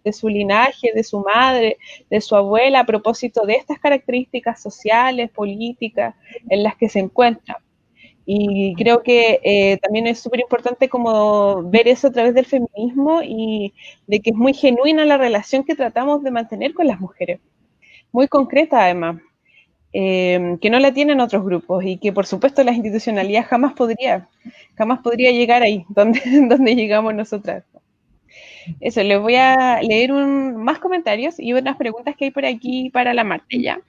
de su linaje, de su madre, de su abuela, a propósito de estas características sociales, políticas, en las que se encuentra. Y creo que también es súper importante como ver eso a través del feminismo, y de que es muy genuina la relación que tratamos de mantener con las mujeres, muy concreta además. Que no la tienen otros grupos, y que por supuesto la institucionalidad jamás podría llegar ahí donde llegamos nosotras. Eso, les voy a leer más comentarios y otras preguntas que hay por aquí para la Marta ya.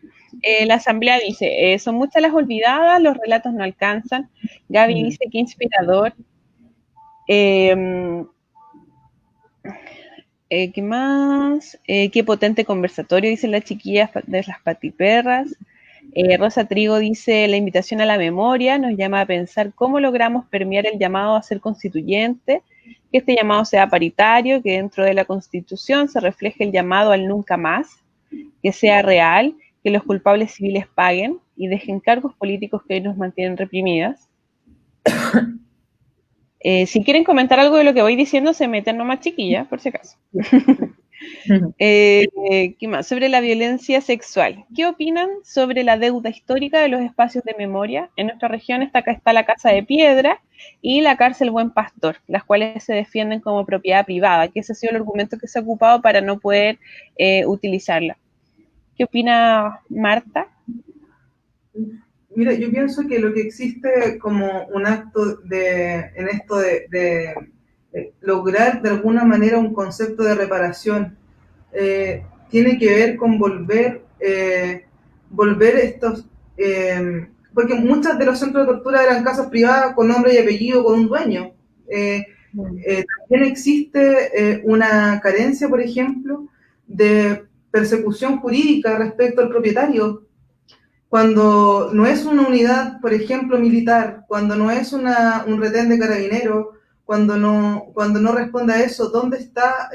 La asamblea dice, son muchas las olvidadas, los relatos no alcanzan. Gaby dice, qué inspirador. ¿Qué más? Qué potente conversatorio, dicen las chiquillas de las patiperras. Rosa Trigo dice, la invitación a la memoria nos llama a pensar cómo logramos permear el llamado a ser constituyente, que este llamado sea paritario, que dentro de la Constitución se refleje el llamado al nunca más, que sea real, que los culpables civiles paguen y dejen cargos políticos que hoy nos mantienen reprimidas. Si quieren comentar algo de lo que voy diciendo, se meten nomás, chiquillas, por si acaso. ¿Qué más? Sobre la violencia sexual. ¿Qué opinan sobre la deuda histórica de los espacios de memoria? En nuestra región está la Casa de Piedra y la Cárcel Buen Pastor, las cuales se defienden como propiedad privada, que ese ha sido el argumento que se ha ocupado para no poder utilizarla. ¿Qué opina Marta? Mira, yo pienso que lo que existe como un acto en esto de lograr de alguna manera un concepto de reparación tiene que ver con volver estos, porque muchas de los centros de tortura eran casas privadas con nombre y apellido, con un dueño. También existe una carencia, por ejemplo, de persecución jurídica respecto al propietario. Cuando no es una unidad, por ejemplo, militar, cuando no es un retén de carabineros, cuando no responde a eso, ¿dónde está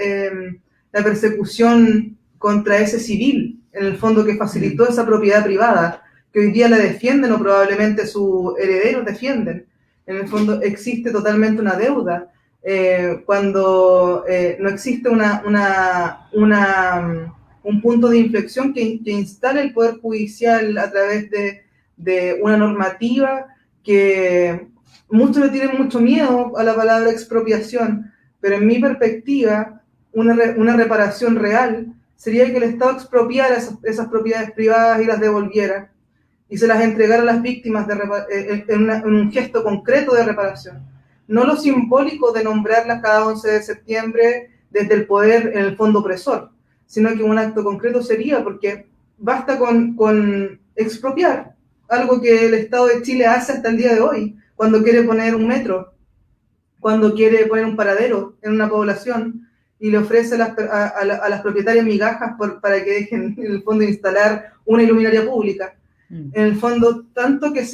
la persecución contra ese civil, en el fondo, que facilitó esa propiedad privada, que hoy día la defienden o probablemente sus herederos defienden? En el fondo existe totalmente una deuda. Cuando no existe un punto de inflexión que instale el Poder Judicial a través de una normativa que muchos le tienen mucho miedo a la palabra expropiación, pero en mi perspectiva, una reparación real sería que el Estado expropiara esas propiedades privadas y las devolviera y se las entregara a las víctimas en un gesto concreto de reparación. No lo simbólico de nombrarlas cada 11 de septiembre desde el poder en el fondo opresor, sino que un acto concreto sería, porque basta con expropiar, algo que el Estado de Chile hace hasta el día de hoy, cuando quiere poner un metro, cuando quiere poner un paradero en una población y le ofrece a las propietarias migajas para que dejen en el fondo instalar una iluminaria pública. En el fondo, tanto que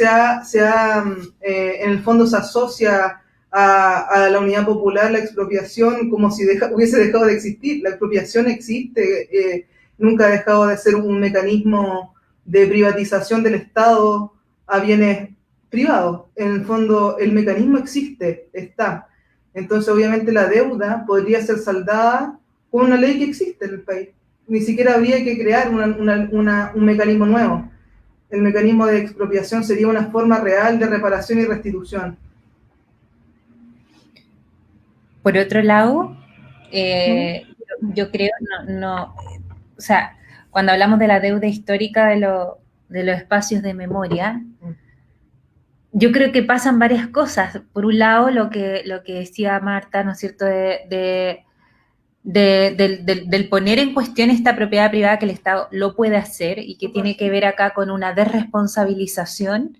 en el fondo se asocia a la unidad popular la expropiación como si hubiese dejado de existir. La expropiación existe, nunca ha dejado de ser un mecanismo de privatización del Estado a bienes privados. En el fondo, el mecanismo existe, está. Entonces, obviamente, la deuda podría ser saldada con una ley que existe en el país. Ni siquiera habría que crear un mecanismo nuevo. El mecanismo de expropiación sería una forma real de reparación y restitución. Por otro lado, yo creo, o sea, cuando hablamos de la deuda histórica de los espacios de memoria, yo creo que pasan varias cosas. Por un lado, lo que decía Marta, ¿no es cierto?, del poner en cuestión esta propiedad privada, que el Estado lo puede hacer y que tiene que ver acá con una desresponsabilización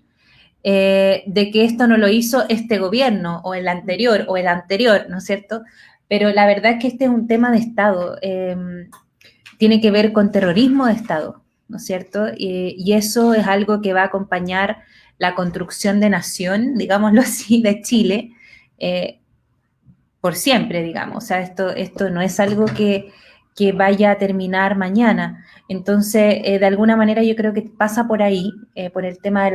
de que esto no lo hizo este gobierno o el anterior, ¿no es cierto? Pero la verdad es que este es un tema de Estado, tiene que ver con terrorismo de Estado, ¿no es cierto? Y eso es algo que va a acompañar la construcción de nación, digámoslo así, de Chile, por siempre, digamos. O sea, esto no es algo que vaya a terminar mañana. Entonces, de alguna manera yo creo que pasa por ahí, por el tema de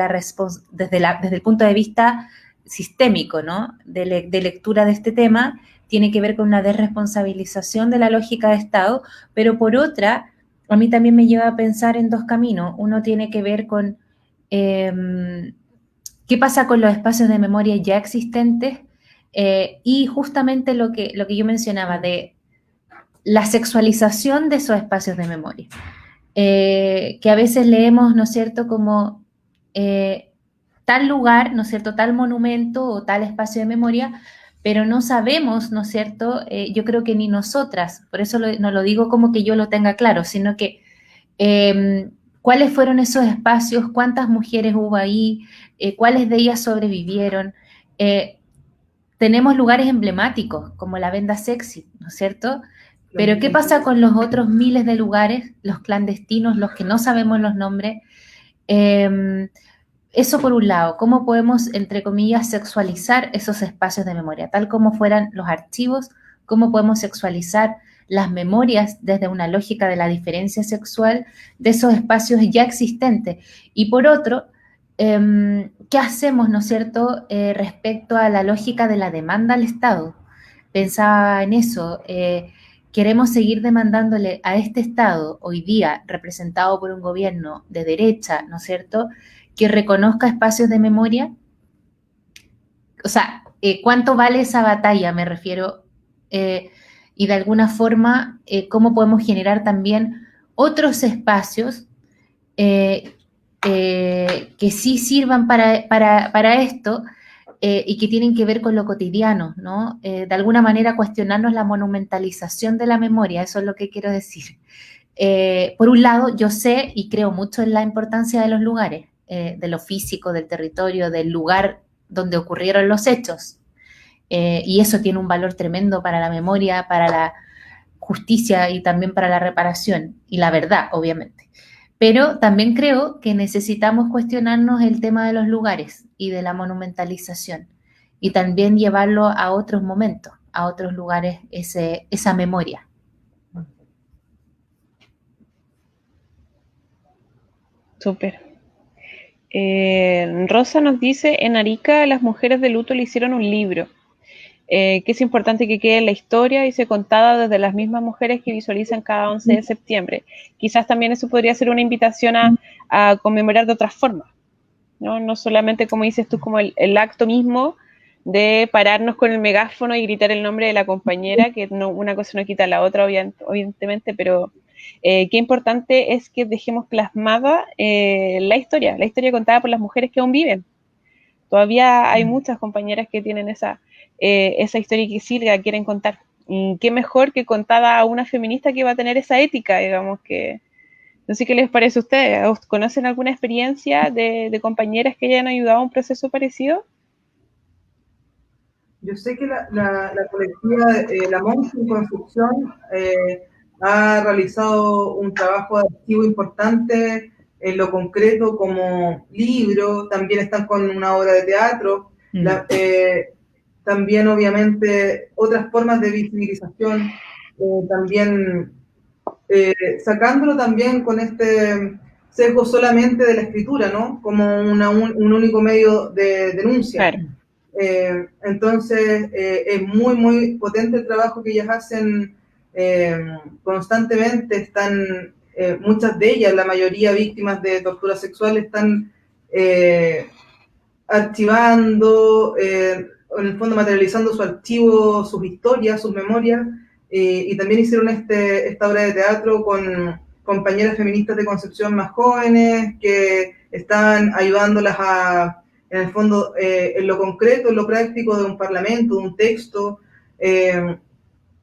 desde el punto de vista sistémico, ¿no?, de lectura de este tema, tiene que ver con una desresponsabilización de la lógica de Estado, pero por otra, a mí también me lleva a pensar en dos caminos. Uno tiene que ver con qué pasa con los espacios de memoria ya existentes, y justamente lo que yo mencionaba de la sexualización de esos espacios de memoria, que a veces leemos, ¿no es cierto?, como tal lugar, ¿no es cierto?, tal monumento o tal espacio de memoria, pero no sabemos, ¿no es cierto?, yo creo que ni nosotras, por eso no lo digo como que yo lo tenga claro, sino que cuáles fueron esos espacios, cuántas mujeres hubo ahí, cuáles de ellas sobrevivieron. Tenemos lugares emblemáticos, como la Venda Sexy, ¿no es cierto? Pero ¿qué pasa con los otros miles de lugares, los clandestinos, los que no sabemos los nombres? Eso por un lado, ¿cómo podemos, entre comillas, sexualizar esos espacios de memoria? Tal como fueran los archivos, ¿cómo podemos sexualizar las memorias desde una lógica de la diferencia sexual de esos espacios ya existentes? Y por otro, ¿qué hacemos, ¿no es cierto?, respecto a la lógica de la demanda al Estado? Pensaba en eso. Queremos seguir demandándole a este Estado, hoy día representado por un gobierno de derecha, ¿no es cierto?, que reconozca espacios de memoria. O sea, ¿cuánto vale esa batalla? Me refiero. Y de alguna forma, ¿cómo podemos generar también otros espacios que sí sirvan para esto y que tienen que ver con lo cotidiano, ¿no? De alguna manera cuestionarnos la monumentalización de la memoria, eso es lo que quiero decir. Por un lado, yo sé y creo mucho en la importancia de los lugares, de lo físico, del territorio, del lugar donde ocurrieron los hechos. Y eso tiene un valor tremendo para la memoria, para la justicia y también para la reparación y la verdad, obviamente. Pero también creo que necesitamos cuestionarnos el tema de los lugares y de la monumentalización y también llevarlo a otros momentos, a otros lugares, esa memoria. Súper. Rosa nos dice, en Arica las mujeres de luto le hicieron un libro, que es importante que quede en la historia y sea contada desde las mismas mujeres que visualizan cada 11 de septiembre. Quizás también eso podría ser una invitación a conmemorar de otras formas, ¿no? No solamente, como dices tú, como el acto mismo de pararnos con el megáfono y gritar el nombre de la compañera, que no, una cosa no quita la otra, obviamente, pero qué importante es que dejemos plasmada la historia contada por las mujeres que aún viven. Todavía hay muchas compañeras que tienen esa historia que sí la quieren contar. Y qué mejor que contada a una feminista que va a tener esa ética, digamos, que... No sé qué les parece a ustedes. ¿Conocen alguna experiencia de compañeras que hayan ayudado a un proceso parecido? Yo sé que la colectiva La Monja en Concepción ha realizado un trabajo de archivo importante en lo concreto como libro, también están con una obra de teatro, también obviamente otras formas de visibilización, también sacándolo también con este sesgo solamente de la escritura, ¿no? Como un único medio de denuncia. Claro. Entonces, es muy, muy potente el trabajo que ellas hacen constantemente. Están, muchas de ellas, la mayoría víctimas de tortura sexual, están archivando, en el fondo materializando su archivo, sus historias, sus memorias, y también hicieron esta obra de teatro con compañeras feministas de Concepción más jóvenes que están ayudándolas a, en el fondo, en lo concreto, en lo práctico de un parlamento, de un texto,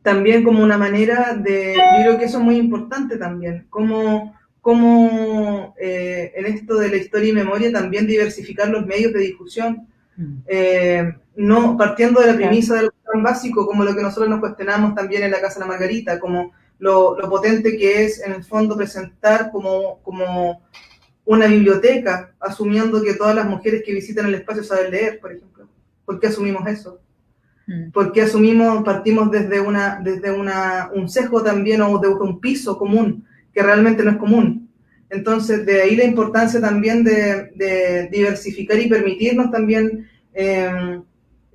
también como una manera de, yo creo que eso es muy importante también, como en esto de la historia y memoria también diversificar los medios de difusión, no partiendo de la premisa de algo tan básico como lo que nosotros nos cuestionamos también en la Casa de la Margarita, como lo potente que es en el fondo presentar como una biblioteca, asumiendo que todas las mujeres que visitan el espacio saben leer, por ejemplo. ¿Por qué asumimos eso? ¿Por qué partimos desde un sesgo también o de un piso común, que realmente no es común? Entonces, de ahí la importancia también de diversificar y permitirnos también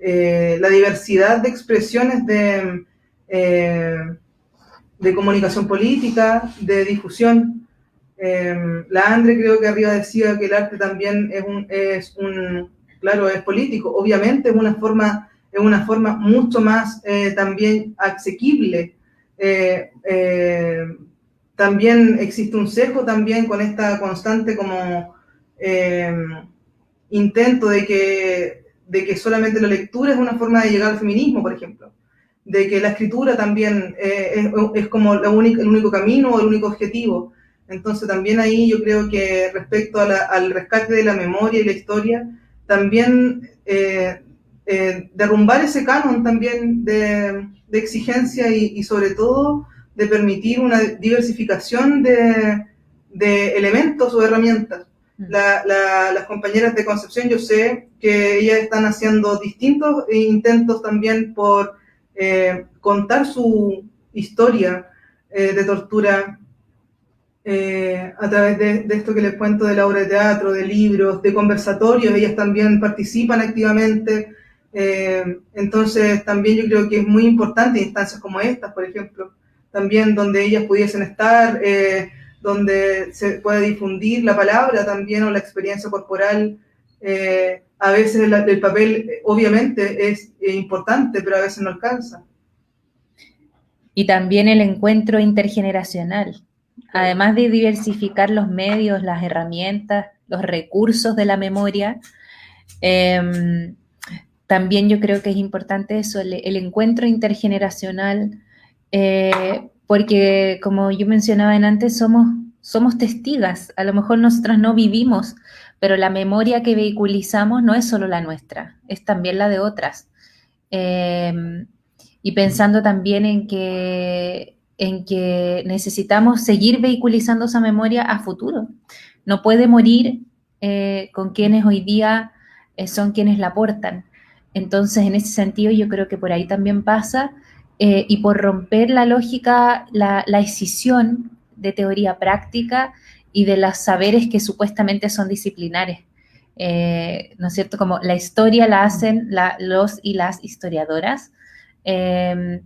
la diversidad de expresiones de comunicación política, de difusión. La Andre creo que arriba decía que el arte también claro, es político. Obviamente es una forma mucho más también asequible. También existe un sesgo también con esta constante como intento de que solamente la lectura es una forma de llegar al feminismo, por ejemplo. De que la escritura también es como el único camino o el único objetivo. Entonces también ahí yo creo que respecto al rescate de la memoria y la historia, también derrumbar ese canon también de exigencia y sobre todo de permitir una diversificación de elementos o herramientas. Las compañeras de Concepción, yo sé que ellas están haciendo distintos intentos también por contar su historia de tortura a través de esto que les cuento, de la obra de teatro, de libros, de conversatorios. Ellas también participan activamente. Entonces también yo creo que es muy importante instancias como estas, por ejemplo, también donde ellas pudiesen estar, donde se puede difundir la palabra también, o la experiencia corporal. A veces el papel obviamente es importante, pero a veces no alcanza. Y también el encuentro intergeneracional. Además de diversificar los medios, las herramientas, los recursos de la memoria, también yo creo que es importante eso, el encuentro intergeneracional, porque como yo mencionaba antes, somos testigas. A lo mejor nosotras no vivimos, pero la memoria que vehiculizamos no es solo la nuestra, es también la de otras. Y pensando también en que necesitamos seguir vehiculizando esa memoria a futuro. No puede morir con quienes hoy día son quienes la portan. Entonces, en ese sentido, yo creo que por ahí también pasa, y por romper la lógica, la escisión de teoría práctica y de los saberes que supuestamente son disciplinares. ¿No es cierto? Como la historia la hacen los y las historiadoras. El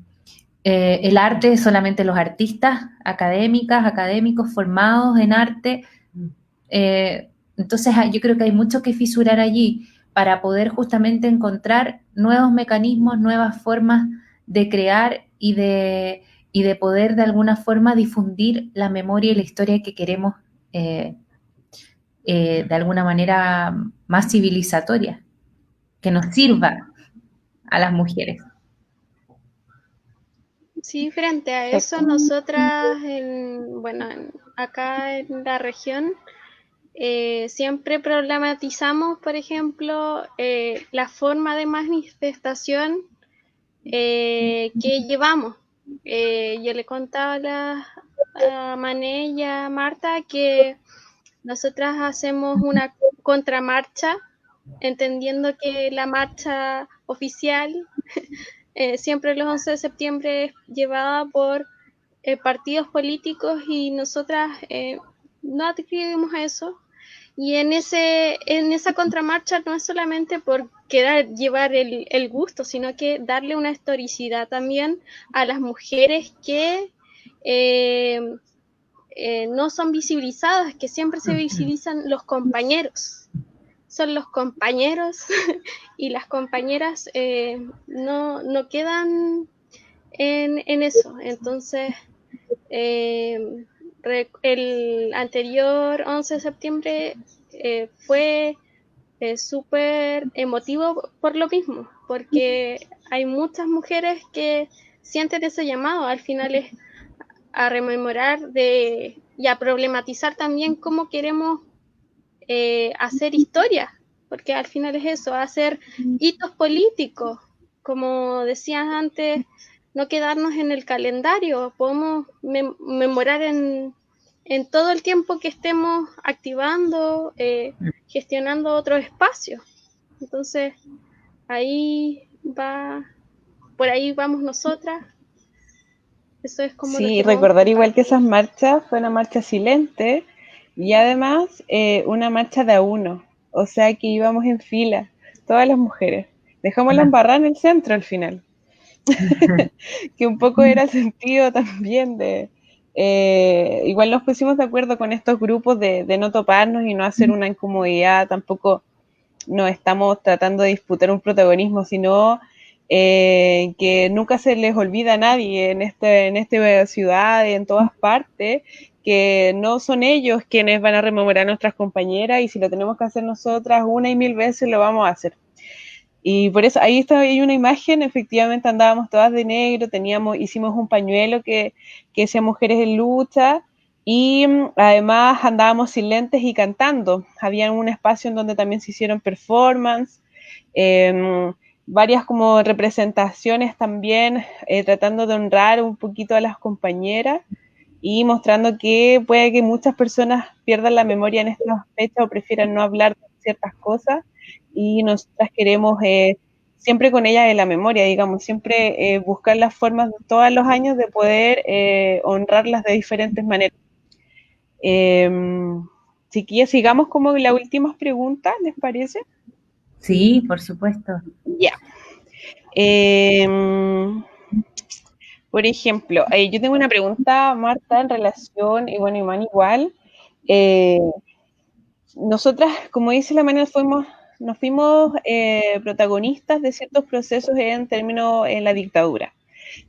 arte solamente los artistas, académicos formados en arte. Entonces yo creo que hay mucho que fisurar allí para poder justamente encontrar nuevos mecanismos, nuevas formas de crear y de poder de alguna forma difundir la memoria y la historia que queremos de alguna manera más civilizatoria, que nos sirva a las mujeres. Sí, frente a eso, nosotras, acá en la región, siempre problematizamos, por ejemplo, la forma de manifestación que llevamos. Yo le contaba a Mané y a Marta que nosotras hacemos una contramarcha, entendiendo que la marcha oficial siempre los 11 de septiembre es llevada por partidos políticos, y nosotras no adscribimos a eso. Y en esa contramarcha no es solamente por querer llevar el gusto, sino que darle una historicidad también a las mujeres que no son visibilizadas, que siempre se visibilizan los compañeros. Son los compañeros y las compañeras no quedan en eso. Entonces, el anterior 11 de septiembre fue súper emotivo por lo mismo, porque hay muchas mujeres que sienten ese llamado. Al final es a rememorar y a problematizar también cómo queremos hacer historia, porque al final es eso, hacer hitos políticos, como decías antes, no quedarnos en el calendario, podemos memorar en todo el tiempo que estemos activando, gestionando otros espacios. Entonces, por ahí vamos nosotras. Eso es como sí, recordar igual que esas marchas fue una marcha silente y además una marcha de a uno, o sea que íbamos en fila, todas las mujeres. Dejamos la embarrada en el centro al final, que un poco era el sentido también de... igual nos pusimos de acuerdo con estos grupos de no toparnos y no hacer una incomodidad, tampoco no estamos tratando de disputar un protagonismo, sino que nunca se les olvida a nadie en esta ciudad y en todas partes, que no son ellos quienes van a rememorar a nuestras compañeras, y si lo tenemos que hacer nosotras una y mil veces lo vamos a hacer. Y por eso ahí hay una imagen, efectivamente andábamos todas de negro, hicimos un pañuelo que decía Mujeres en Lucha, y además andábamos sin lentes y cantando. Había un espacio en donde también se hicieron performance, varias como representaciones también, tratando de honrar un poquito a las compañeras, y mostrando que puede que muchas personas pierdan la memoria en estas fechas o prefieran no hablar de ciertas cosas, y nosotras queremos siempre con ellas en la memoria, digamos, siempre buscar las formas todos los años de poder honrarlas de diferentes maneras. Chiquillas, sigamos como las últimas preguntas, ¿les parece? Sí, por supuesto. Ya. Por ejemplo, yo tengo una pregunta, Marta, en relación, y bueno, Iván igual. Nosotras, como dice la Manuel, nos fuimos protagonistas de ciertos procesos en términos en la dictadura,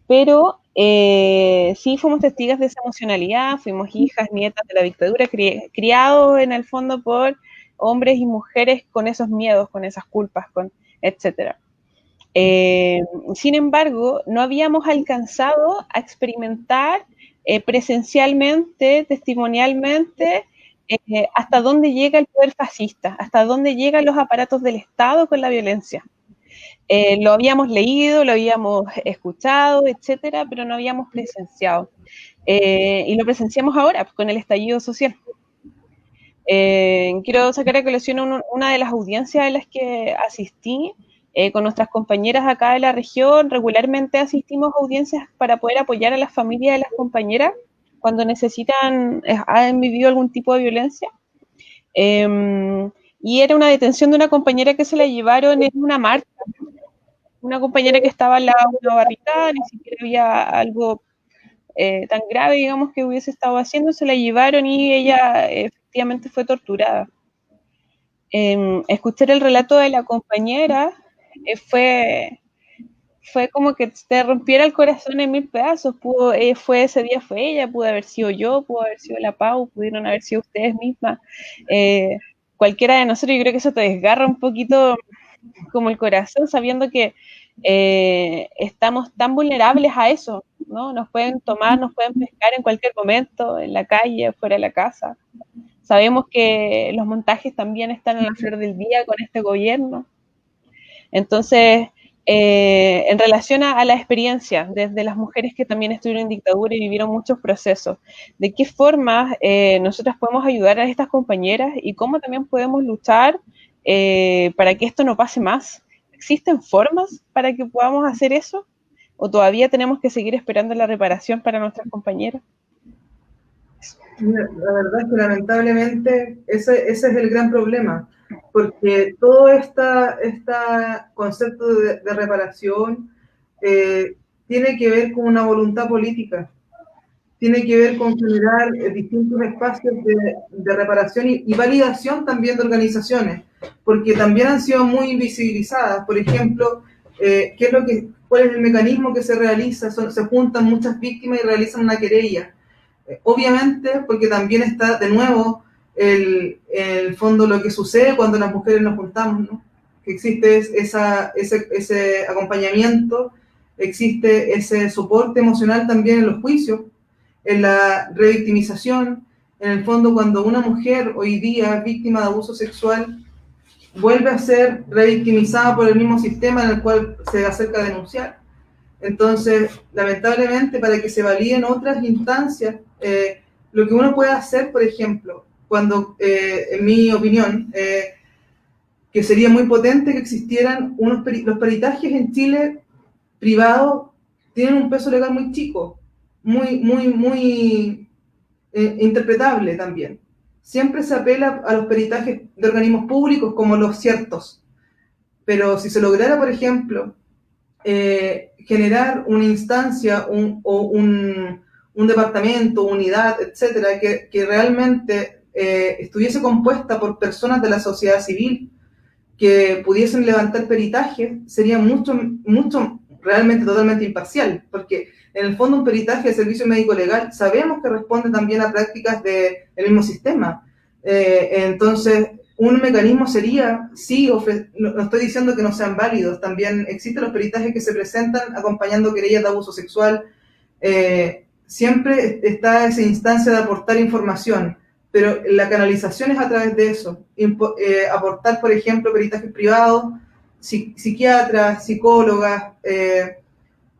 pero sí fuimos testigos de esa emocionalidad, fuimos hijas, nietas de la dictadura, criados en el fondo por hombres y mujeres con esos miedos, con esas culpas, etcétera. Sin embargo, no habíamos alcanzado a experimentar presencialmente, testimonialmente, hasta dónde llega el poder fascista, hasta dónde llegan los aparatos del Estado con la violencia. Lo habíamos leído, lo habíamos escuchado, etcétera, pero no habíamos presenciado. Y lo presenciamos ahora con el estallido social. Quiero sacar a colación una de las audiencias a las que asistí con nuestras compañeras acá de la región. Regularmente asistimos a audiencias para poder apoyar a las familias de las compañeras cuando necesitan, han vivido algún tipo de violencia. Y era una detención de una compañera que se la llevaron en una marcha. Una compañera que estaba al lado de una barricada, ni siquiera había algo tan grave, digamos, que hubiese estado haciendo, se la llevaron y ella efectivamente fue torturada. Escuchar el relato de la compañera fue como que te rompiera el corazón en mil pedazos. Ese día fue ella, pudo haber sido yo, pudo haber sido la Pau, pudieron haber sido ustedes mismas, cualquiera de nosotros. Yo creo que eso te desgarra un poquito como el corazón, sabiendo que estamos tan vulnerables a eso, ¿no? Nos pueden tomar, nos pueden pescar en cualquier momento, en la calle, fuera de la casa. Sabemos que los montajes también están en la flor del día con este gobierno. Entonces, en relación a la experiencia, desde las mujeres que también estuvieron en dictadura y vivieron muchos procesos, ¿de qué forma nosotras podemos ayudar a estas compañeras y cómo también podemos luchar para que esto no pase más? ¿Existen formas para que podamos hacer eso? ¿O todavía tenemos que seguir esperando la reparación para nuestras compañeras? La verdad es que lamentablemente ese es el gran problema, porque todo este concepto de reparación tiene que ver con una voluntad política, tiene que ver con generar distintos espacios de reparación y validación también de organizaciones, porque también han sido muy invisibilizadas. Por ejemplo, ¿cuál es el mecanismo que se realiza? Se juntan muchas víctimas y realizan una querella. Obviamente, porque también está de nuevo el fondo lo que sucede cuando las mujeres nos juntamos, ¿no? Que existe ese acompañamiento, existe ese soporte emocional también en los juicios, en la revictimización. En el fondo, cuando una mujer hoy día víctima de abuso sexual vuelve a ser revictimizada por el mismo sistema en el cual se acerca a denunciar. Entonces, lamentablemente, para que se validen otras instancias, lo que uno puede hacer, por ejemplo, cuando, en mi opinión, que sería muy potente que existieran los peritajes en Chile privados, tienen un peso legal muy chico, muy interpretable también. Siempre se apela a los peritajes de organismos públicos como los ciertos, pero si se lograra, por ejemplo, generar una instancia un departamento, unidad, etcétera, que realmente estuviese compuesta por personas de la sociedad civil que pudiesen levantar peritajes, sería mucho realmente totalmente imparcial, porque en el fondo un peritaje de servicio médico legal sabemos que responde también a prácticas del mismo sistema. Entonces, un mecanismo sería, sí, no estoy diciendo que no sean válidos, también existen los peritajes que se presentan acompañando querellas de abuso sexual, siempre está esa instancia de aportar información, pero la canalización es a través de eso, aportar, por ejemplo, peritajes privados, psiquiatras, psicólogas,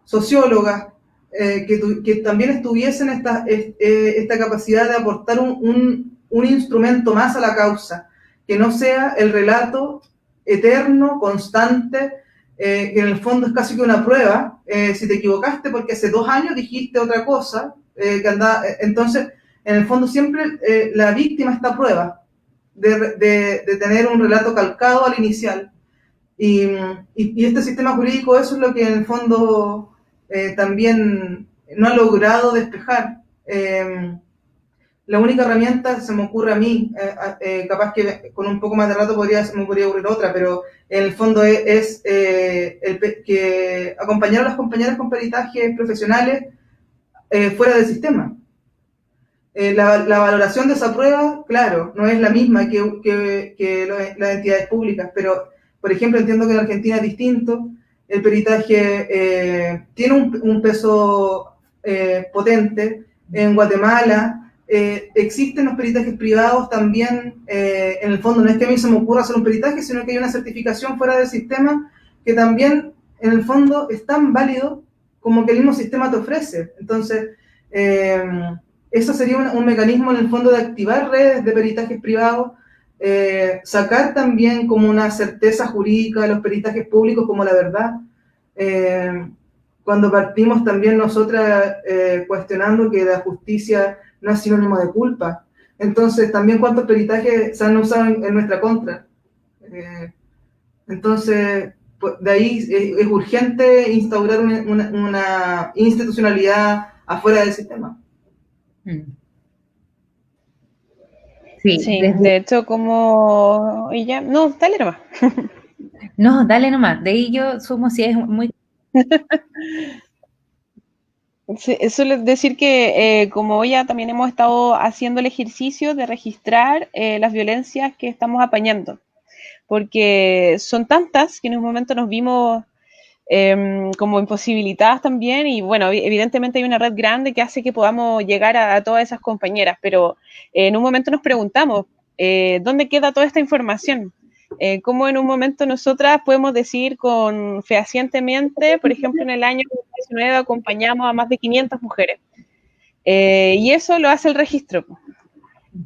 sociólogas, que también estuviesen esta capacidad de aportar un instrumento más a la causa, que no sea el relato eterno, constante, que en el fondo es casi que una prueba. Si te equivocaste porque hace 2 años dijiste otra cosa, entonces en el fondo siempre la víctima está a prueba de tener un relato calcado al inicial. Y este sistema jurídico, eso es lo que en el fondo también no ha logrado despejar. La única herramienta, se me ocurre a mí, capaz que con un poco más de rato me podría ocurrir otra, pero en el fondo es que acompañar a las compañeras con peritajes profesionales fuera del sistema. La valoración de esa prueba, claro, no es la misma que las entidades públicas, pero, por ejemplo, entiendo que en Argentina es distinto. El peritaje tiene un peso potente. En Guatemala existen los peritajes privados también. En el fondo, no es que a mí se me ocurra hacer un peritaje, sino que hay una certificación fuera del sistema que también, en el fondo, es tan válido como que el mismo sistema te ofrece. Entonces, eso sería un mecanismo en el fondo de activar redes de peritajes privados, sacar también como una certeza jurídica de los peritajes públicos como la verdad. Cuando partimos también nosotras cuestionando que la justicia no es sinónimo de culpa. Entonces, también cuántos peritajes se han usado en nuestra contra. Entonces, pues, de ahí es urgente instaurar una institucionalidad afuera del sistema. Sí, Sí, de hecho, como ella... No, dale nomás. No, dale nomás. De ahí yo sumo si es muy... Sí, suele decir que como ya también hemos estado haciendo el ejercicio de registrar las violencias que estamos apañando, porque son tantas que en un momento nos vimos como imposibilitadas también, y bueno, evidentemente hay una red grande que hace que podamos llegar a todas esas compañeras, pero en un momento nos preguntamos, ¿dónde queda toda esta información? ¿Cómo en un momento nosotras podemos decir con fehacientemente, por ejemplo, en el año 2019 acompañamos a más de 500 mujeres? Y eso lo hace el registro.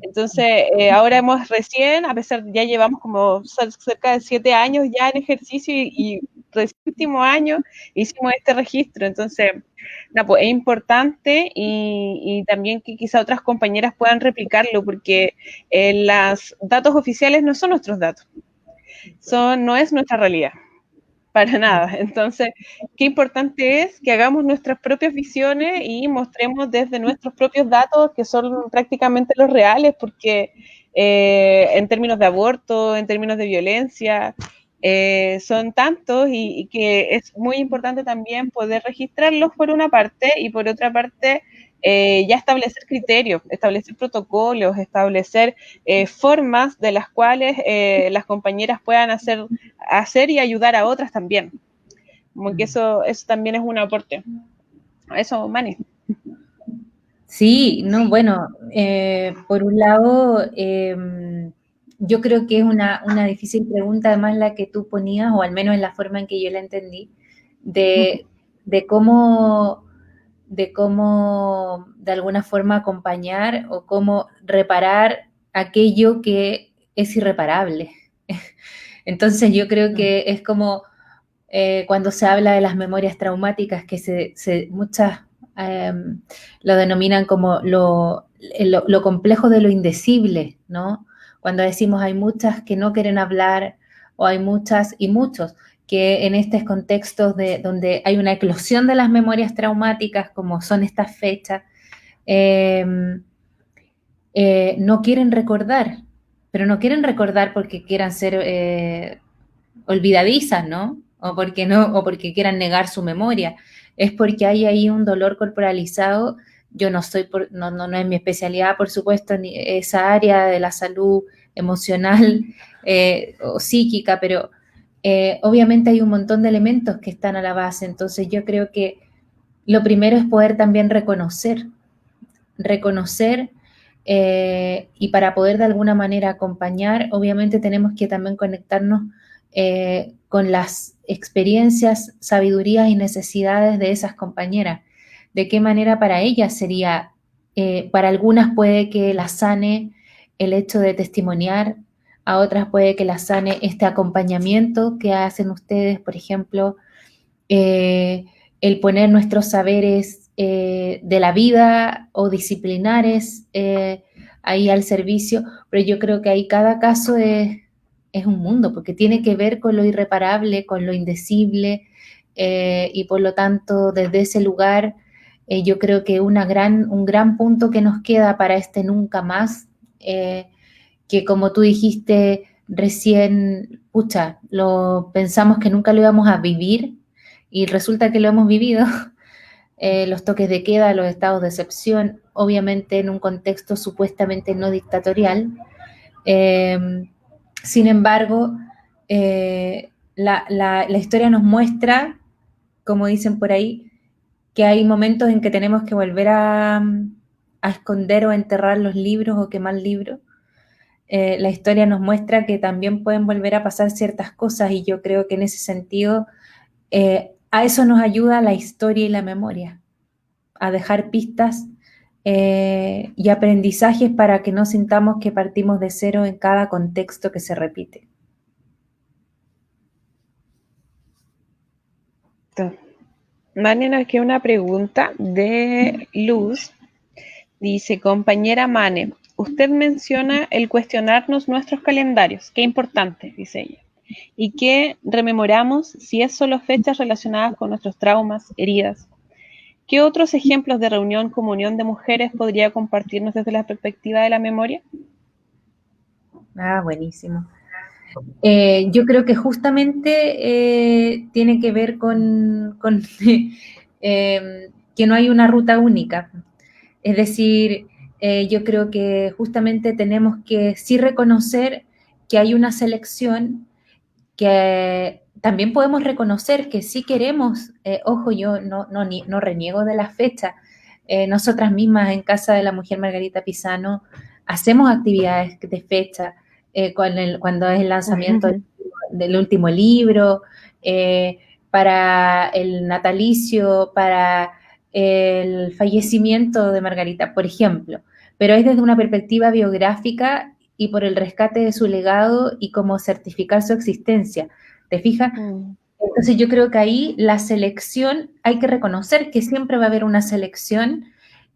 Entonces, ahora hemos recién, a pesar de ya llevamos como cerca de 7 años ya en ejercicio y recién el último año hicimos este registro. Entonces, pues, es importante y también que quizá otras compañeras puedan replicarlo, porque los datos oficiales no son nuestros datos, no es nuestra realidad. Para nada. Entonces, qué importante es que hagamos nuestras propias visiones y mostremos desde nuestros propios datos, que son prácticamente los reales, porque en términos de aborto, en términos de violencia, son tantos y que es muy importante también poder registrarlos por una parte, y por otra parte ya establecer criterios, establecer protocolos, establecer formas de las cuales las compañeras puedan hacer y ayudar a otras también. Como que eso también es un aporte. Eso, Mani. Sí, no, bueno, por un lado, yo creo que es una difícil pregunta, además la que tú ponías, o al menos en la forma en que yo la entendí, de cómo de alguna forma acompañar o cómo reparar aquello que es irreparable. Entonces yo creo que es como cuando se habla de las memorias traumáticas, que muchas lo denominan como lo complejo de lo indecible, ¿no? Cuando decimos hay muchas que no quieren hablar, o hay muchas y muchos que en estos contextos donde hay una eclosión de las memorias traumáticas, como son estas fechas, no quieren recordar, pero no quieren recordar porque quieran ser olvidadizas, ¿no? O porque quieran negar su memoria. Es porque hay ahí un dolor corporalizado. Yo no es mi especialidad, por supuesto, ni esa área de la salud emocional o psíquica, pero obviamente hay un montón de elementos que están a la base. Entonces yo creo que lo primero es poder también reconocer y para poder de alguna manera acompañar, obviamente tenemos que también conectarnos con las experiencias, sabidurías y necesidades de esas compañeras. de qué manera para ellas sería, para algunas puede que las sane el hecho de testimoniar, a otras puede que las sane este acompañamiento que hacen ustedes, por ejemplo, el poner nuestros saberes de la vida o disciplinares ahí al servicio, pero yo creo que ahí cada caso es un mundo, porque tiene que ver con lo irreparable, con lo indecible, y por lo tanto desde ese lugar yo creo que un gran punto que nos queda para este nunca más, que como tú dijiste recién, pucha, lo pensamos que nunca lo íbamos a vivir y resulta que lo hemos vivido. Los toques de queda, los estados de excepción, obviamente en un contexto supuestamente no dictatorial. Sin embargo, la historia nos muestra, como dicen por ahí, que hay momentos en que tenemos que volver a esconder o enterrar los libros o quemar libros. La historia nos muestra que también pueden volver a pasar ciertas cosas y yo creo que en ese sentido a eso nos ayuda la historia y la memoria, a dejar pistas y aprendizajes para que no sintamos que partimos de cero en cada contexto que se repite. Mane, nos queda una pregunta de Luz. Dice, compañera Mane, usted menciona el cuestionarnos nuestros calendarios. Qué importante, dice ella. Y que rememoramos si es solo fechas relacionadas con nuestros traumas, heridas. ¿Qué otros ejemplos de reunión, comunión de mujeres podría compartirnos desde la perspectiva de la memoria? Ah, buenísimo. Yo creo que justamente tiene que ver con que no hay una ruta única. Es decir, yo creo que justamente tenemos que sí reconocer que hay una selección, que también podemos reconocer que sí queremos, ojo, yo no reniego de la fecha. Nosotras mismas en Casa de la Mujer Margarita Pisano hacemos actividades de fecha, cuando es el lanzamiento del último libro, para el natalicio, para el fallecimiento de Margarita, por ejemplo, pero es desde una perspectiva biográfica y por el rescate de su legado y como certificar su existencia. ¿Te fijas? Entonces yo creo que ahí la selección, hay que reconocer que siempre va a haber una selección,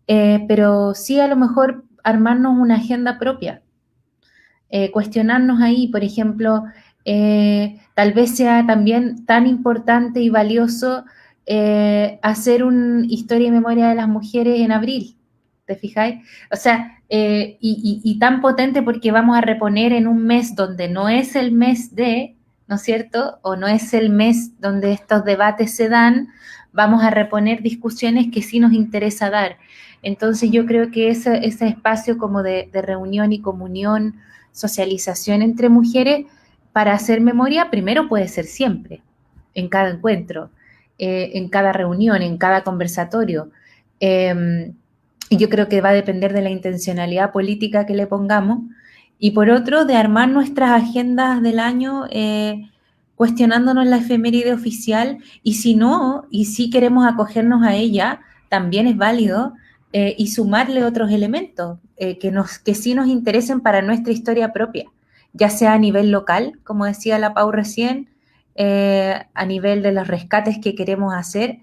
pero sí a lo mejor armarnos una agenda propia, cuestionarnos ahí, por ejemplo, tal vez sea también tan importante y valioso hacer una historia y memoria de las mujeres en abril, ¿te fijáis? O sea, y tan potente porque vamos a reponer en un mes donde no es el mes de, ¿no es cierto? O no es el mes donde estos debates se dan, vamos a reponer discusiones que sí nos interesa dar. Entonces yo creo que ese espacio como de reunión y comunión, socialización entre mujeres para hacer memoria, primero puede ser siempre, en cada encuentro, en cada reunión, en cada conversatorio. Y yo creo que va a depender de la intencionalidad política que le pongamos. Y por otro, de armar nuestras agendas del año cuestionándonos la efeméride oficial. Y si no, y si queremos acogernos a ella, también es válido. Y sumarle otros elementos que sí nos interesen para nuestra historia propia, ya sea a nivel local, como decía la Pau recién, a nivel de los rescates que queremos hacer,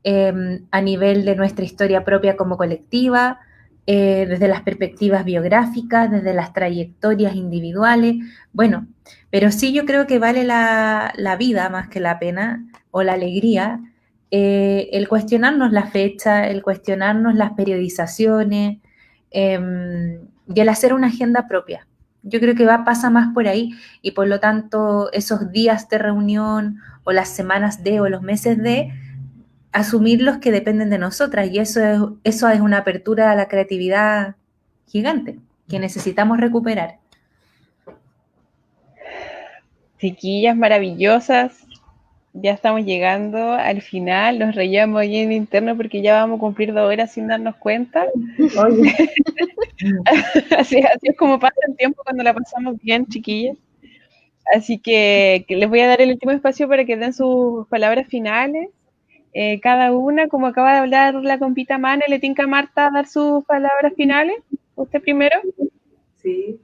a nivel de nuestra historia propia como colectiva, desde las perspectivas biográficas, desde las trayectorias individuales, bueno, pero sí yo creo que vale la vida más que la pena o la alegría, el cuestionarnos la fecha, el cuestionarnos las periodizaciones y el hacer una agenda propia. Yo creo que pasa más por ahí y por lo tanto esos días de reunión o las semanas de o los meses de asumirlos que dependen de nosotras y eso es una apertura a la creatividad gigante que necesitamos recuperar. Chiquillas maravillosas, ya estamos llegando al final, nos reíamos ahí en interno porque ya vamos a cumplir 2 horas sin darnos cuenta. así es como pasa el tiempo cuando la pasamos bien, chiquillas. Así que les voy a dar el último espacio para que den sus palabras finales. cada una, como acaba de hablar la compita Mane, le tinca a Marta dar sus palabras finales. ¿Usted primero? Sí.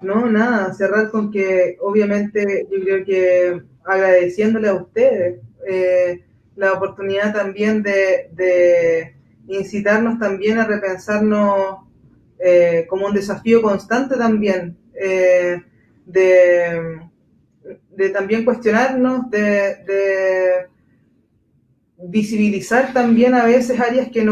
No, nada, cerrar con que obviamente yo creo que agradeciéndole a ustedes la oportunidad también de incitarnos también a repensarnos como un desafío constante también, de, de también cuestionarnos, de visibilizar también a veces áreas que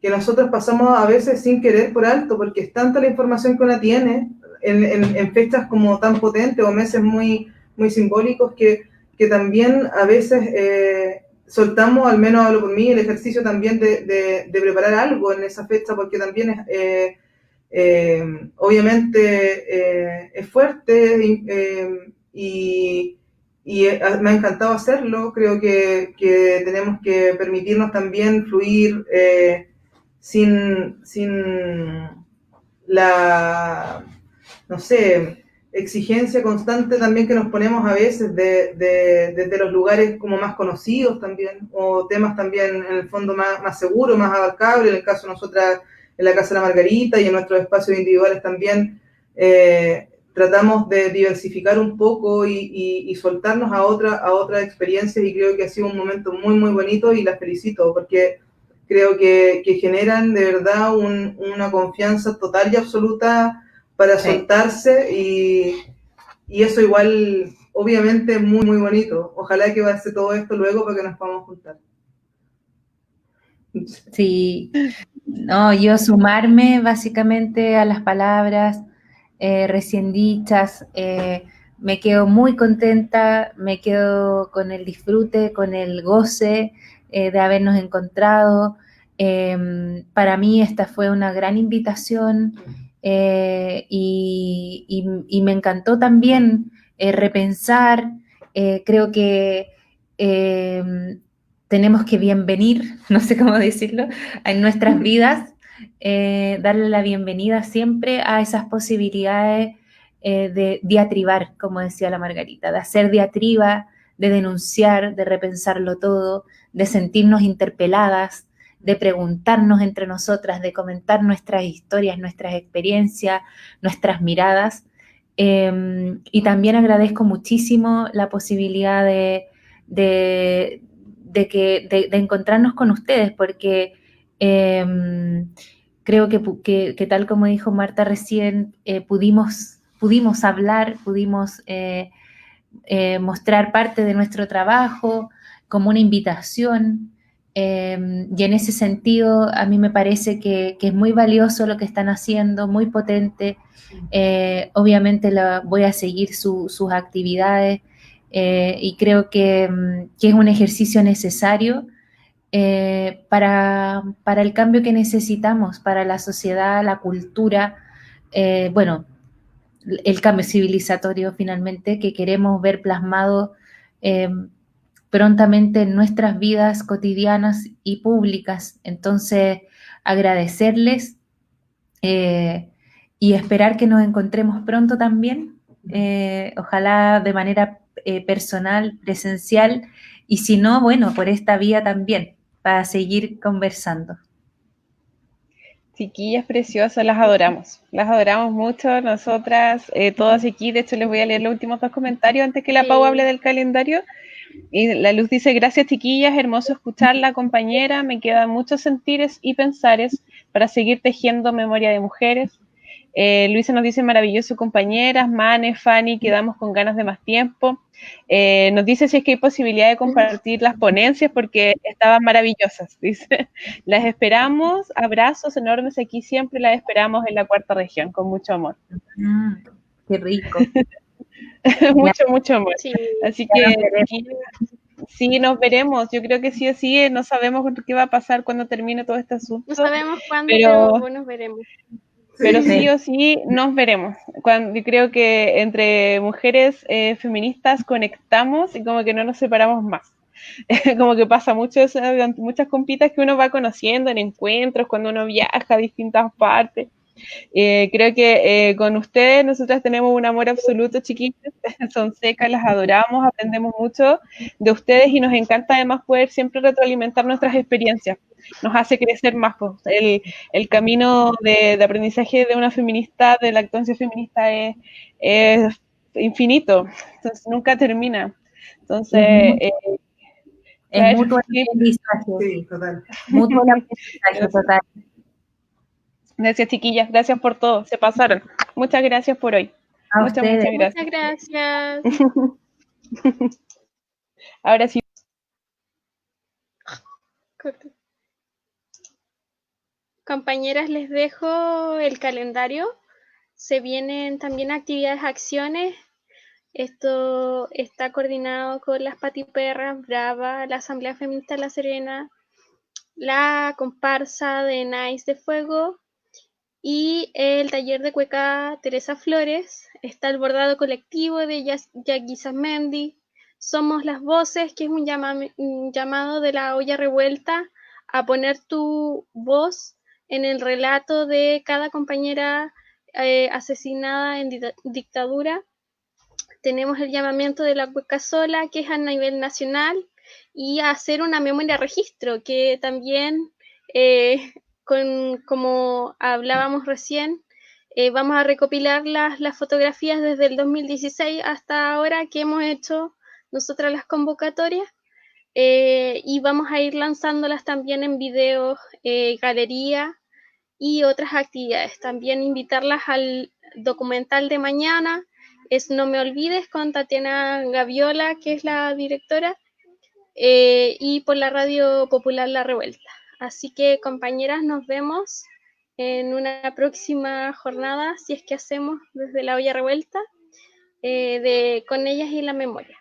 nosotros pasamos a veces sin querer por alto, porque es tanta la información que uno tiene en fechas como tan potentes o meses muy, muy simbólicos que también a veces soltamos, al menos hablo por mí, el ejercicio también de preparar algo en esa fecha, porque también obviamente es fuerte y me ha encantado hacerlo. Creo que tenemos que permitirnos también fluir sin la, no sé, exigencia constante también que nos ponemos a veces desde los lugares como más conocidos también, o temas también en el fondo más seguros, más abarcables, en el caso de nosotras en la Casa de la Margarita y en nuestros espacios individuales también. Tratamos de diversificar un poco y soltarnos a otras experiencias, y creo que ha sido un momento muy, muy bonito y las felicito porque creo que generan de verdad una confianza total y absoluta para soltarse y eso igual obviamente es muy, muy bonito. Ojalá que pase todo esto luego para que nos podamos juntar. Sí, no, yo sumarme básicamente a las palabras recién dichas, me quedo muy contenta, me quedo con el disfrute, con el goce de habernos encontrado. Para mí esta fue una gran invitación y me encantó también repensar, creo que tenemos que bienvenir, no sé cómo decirlo, en nuestras vidas, darle la bienvenida siempre a esas posibilidades de diatribar, como decía la Margarita, de hacer diatriba, de denunciar, de repensarlo todo, de sentirnos interpeladas, de preguntarnos entre nosotras, de comentar nuestras historias, nuestras experiencias, nuestras miradas. Y también agradezco muchísimo la posibilidad de encontrarnos con ustedes, porque creo que tal como dijo Marta recién, pudimos hablar, pudimos mostrar parte de nuestro trabajo como una invitación, y en ese sentido a mí me parece que es muy valioso lo que están haciendo, muy potente. Obviamente voy a seguir sus actividades y creo que es un ejercicio necesario para el cambio que necesitamos, para la sociedad, la cultura, bueno, el cambio civilizatorio finalmente que queremos ver plasmado prontamente en nuestras vidas cotidianas y públicas. Entonces, agradecerles y esperar que nos encontremos pronto también, ojalá de manera personal, presencial, y si no, bueno, por esta vía también, para seguir conversando. Chiquillas preciosas, las adoramos mucho, nosotras, todas aquí. De hecho les voy a leer los últimos 2 comentarios antes que la Pau hable del calendario. Y la Luz dice: gracias chiquillas, hermoso escucharla compañera, me quedan muchos sentires y pensares para seguir tejiendo memoria de mujeres. Luisa nos dice: maravilloso compañeras, Mane, Fanny, quedamos con ganas de más tiempo. Nos dice si es que hay posibilidad de compartir las ponencias porque estaban maravillosas, dice. Las esperamos, abrazos enormes aquí, siempre las esperamos en la 4ª región, con mucho amor. Qué rico. mucho amor. Sí. Así que sí, nos veremos. Yo creo que sí o sí, no sabemos qué va a pasar cuando termine todo este asunto. No sabemos cuándo, pero nos veremos. Pero sí o sí nos veremos. Yo creo que entre mujeres feministas conectamos y como que no nos separamos más. Como que pasa muchas compitas que uno va conociendo en encuentros, cuando uno viaja a distintas partes. Creo que con ustedes nosotras tenemos un amor absoluto, chiquillos. Son secas, las adoramos, aprendemos mucho de ustedes y nos encanta además poder siempre retroalimentar nuestras experiencias. Nos hace crecer más. Pues. El camino de aprendizaje de una feminista, de lactancia feminista, es infinito, entonces nunca termina. Entonces, es mutuo el aprendizaje. Sí, total. Mutuo el aprendizaje, total. Gracias, chiquillas. Gracias por todo. Se pasaron. Muchas gracias por hoy. Muchas gracias. Muchas gracias. Ahora sí. Compañeras, les dejo el calendario. Se vienen también actividades, acciones. Esto está coordinado con las Patiperras, Brava, la Asamblea Feminista de La Serena, la comparsa de Nice de Fuego y el taller de cueca Teresa Flores. Está el bordado colectivo de Jackie Samendi. Somos las Voces, que es un llamado de la olla revuelta a poner tu voz en el relato de cada compañera asesinada en dictadura. Tenemos el llamamiento de la cueca sola, que es a nivel nacional, y a hacer una memoria registro, que también, como hablábamos recién, vamos a recopilar las fotografías desde el 2016 hasta ahora que hemos hecho nosotras las convocatorias, y vamos a ir lanzándolas también en videos, galería y otras actividades. También invitarlas al documental de mañana, es No me olvides, con Tatiana Gaviola, que es la directora, y por la Radio Popular La Revuelta. Así que, compañeras, nos vemos en una próxima jornada, si es que hacemos desde la olla revuelta, con ellas y la memoria.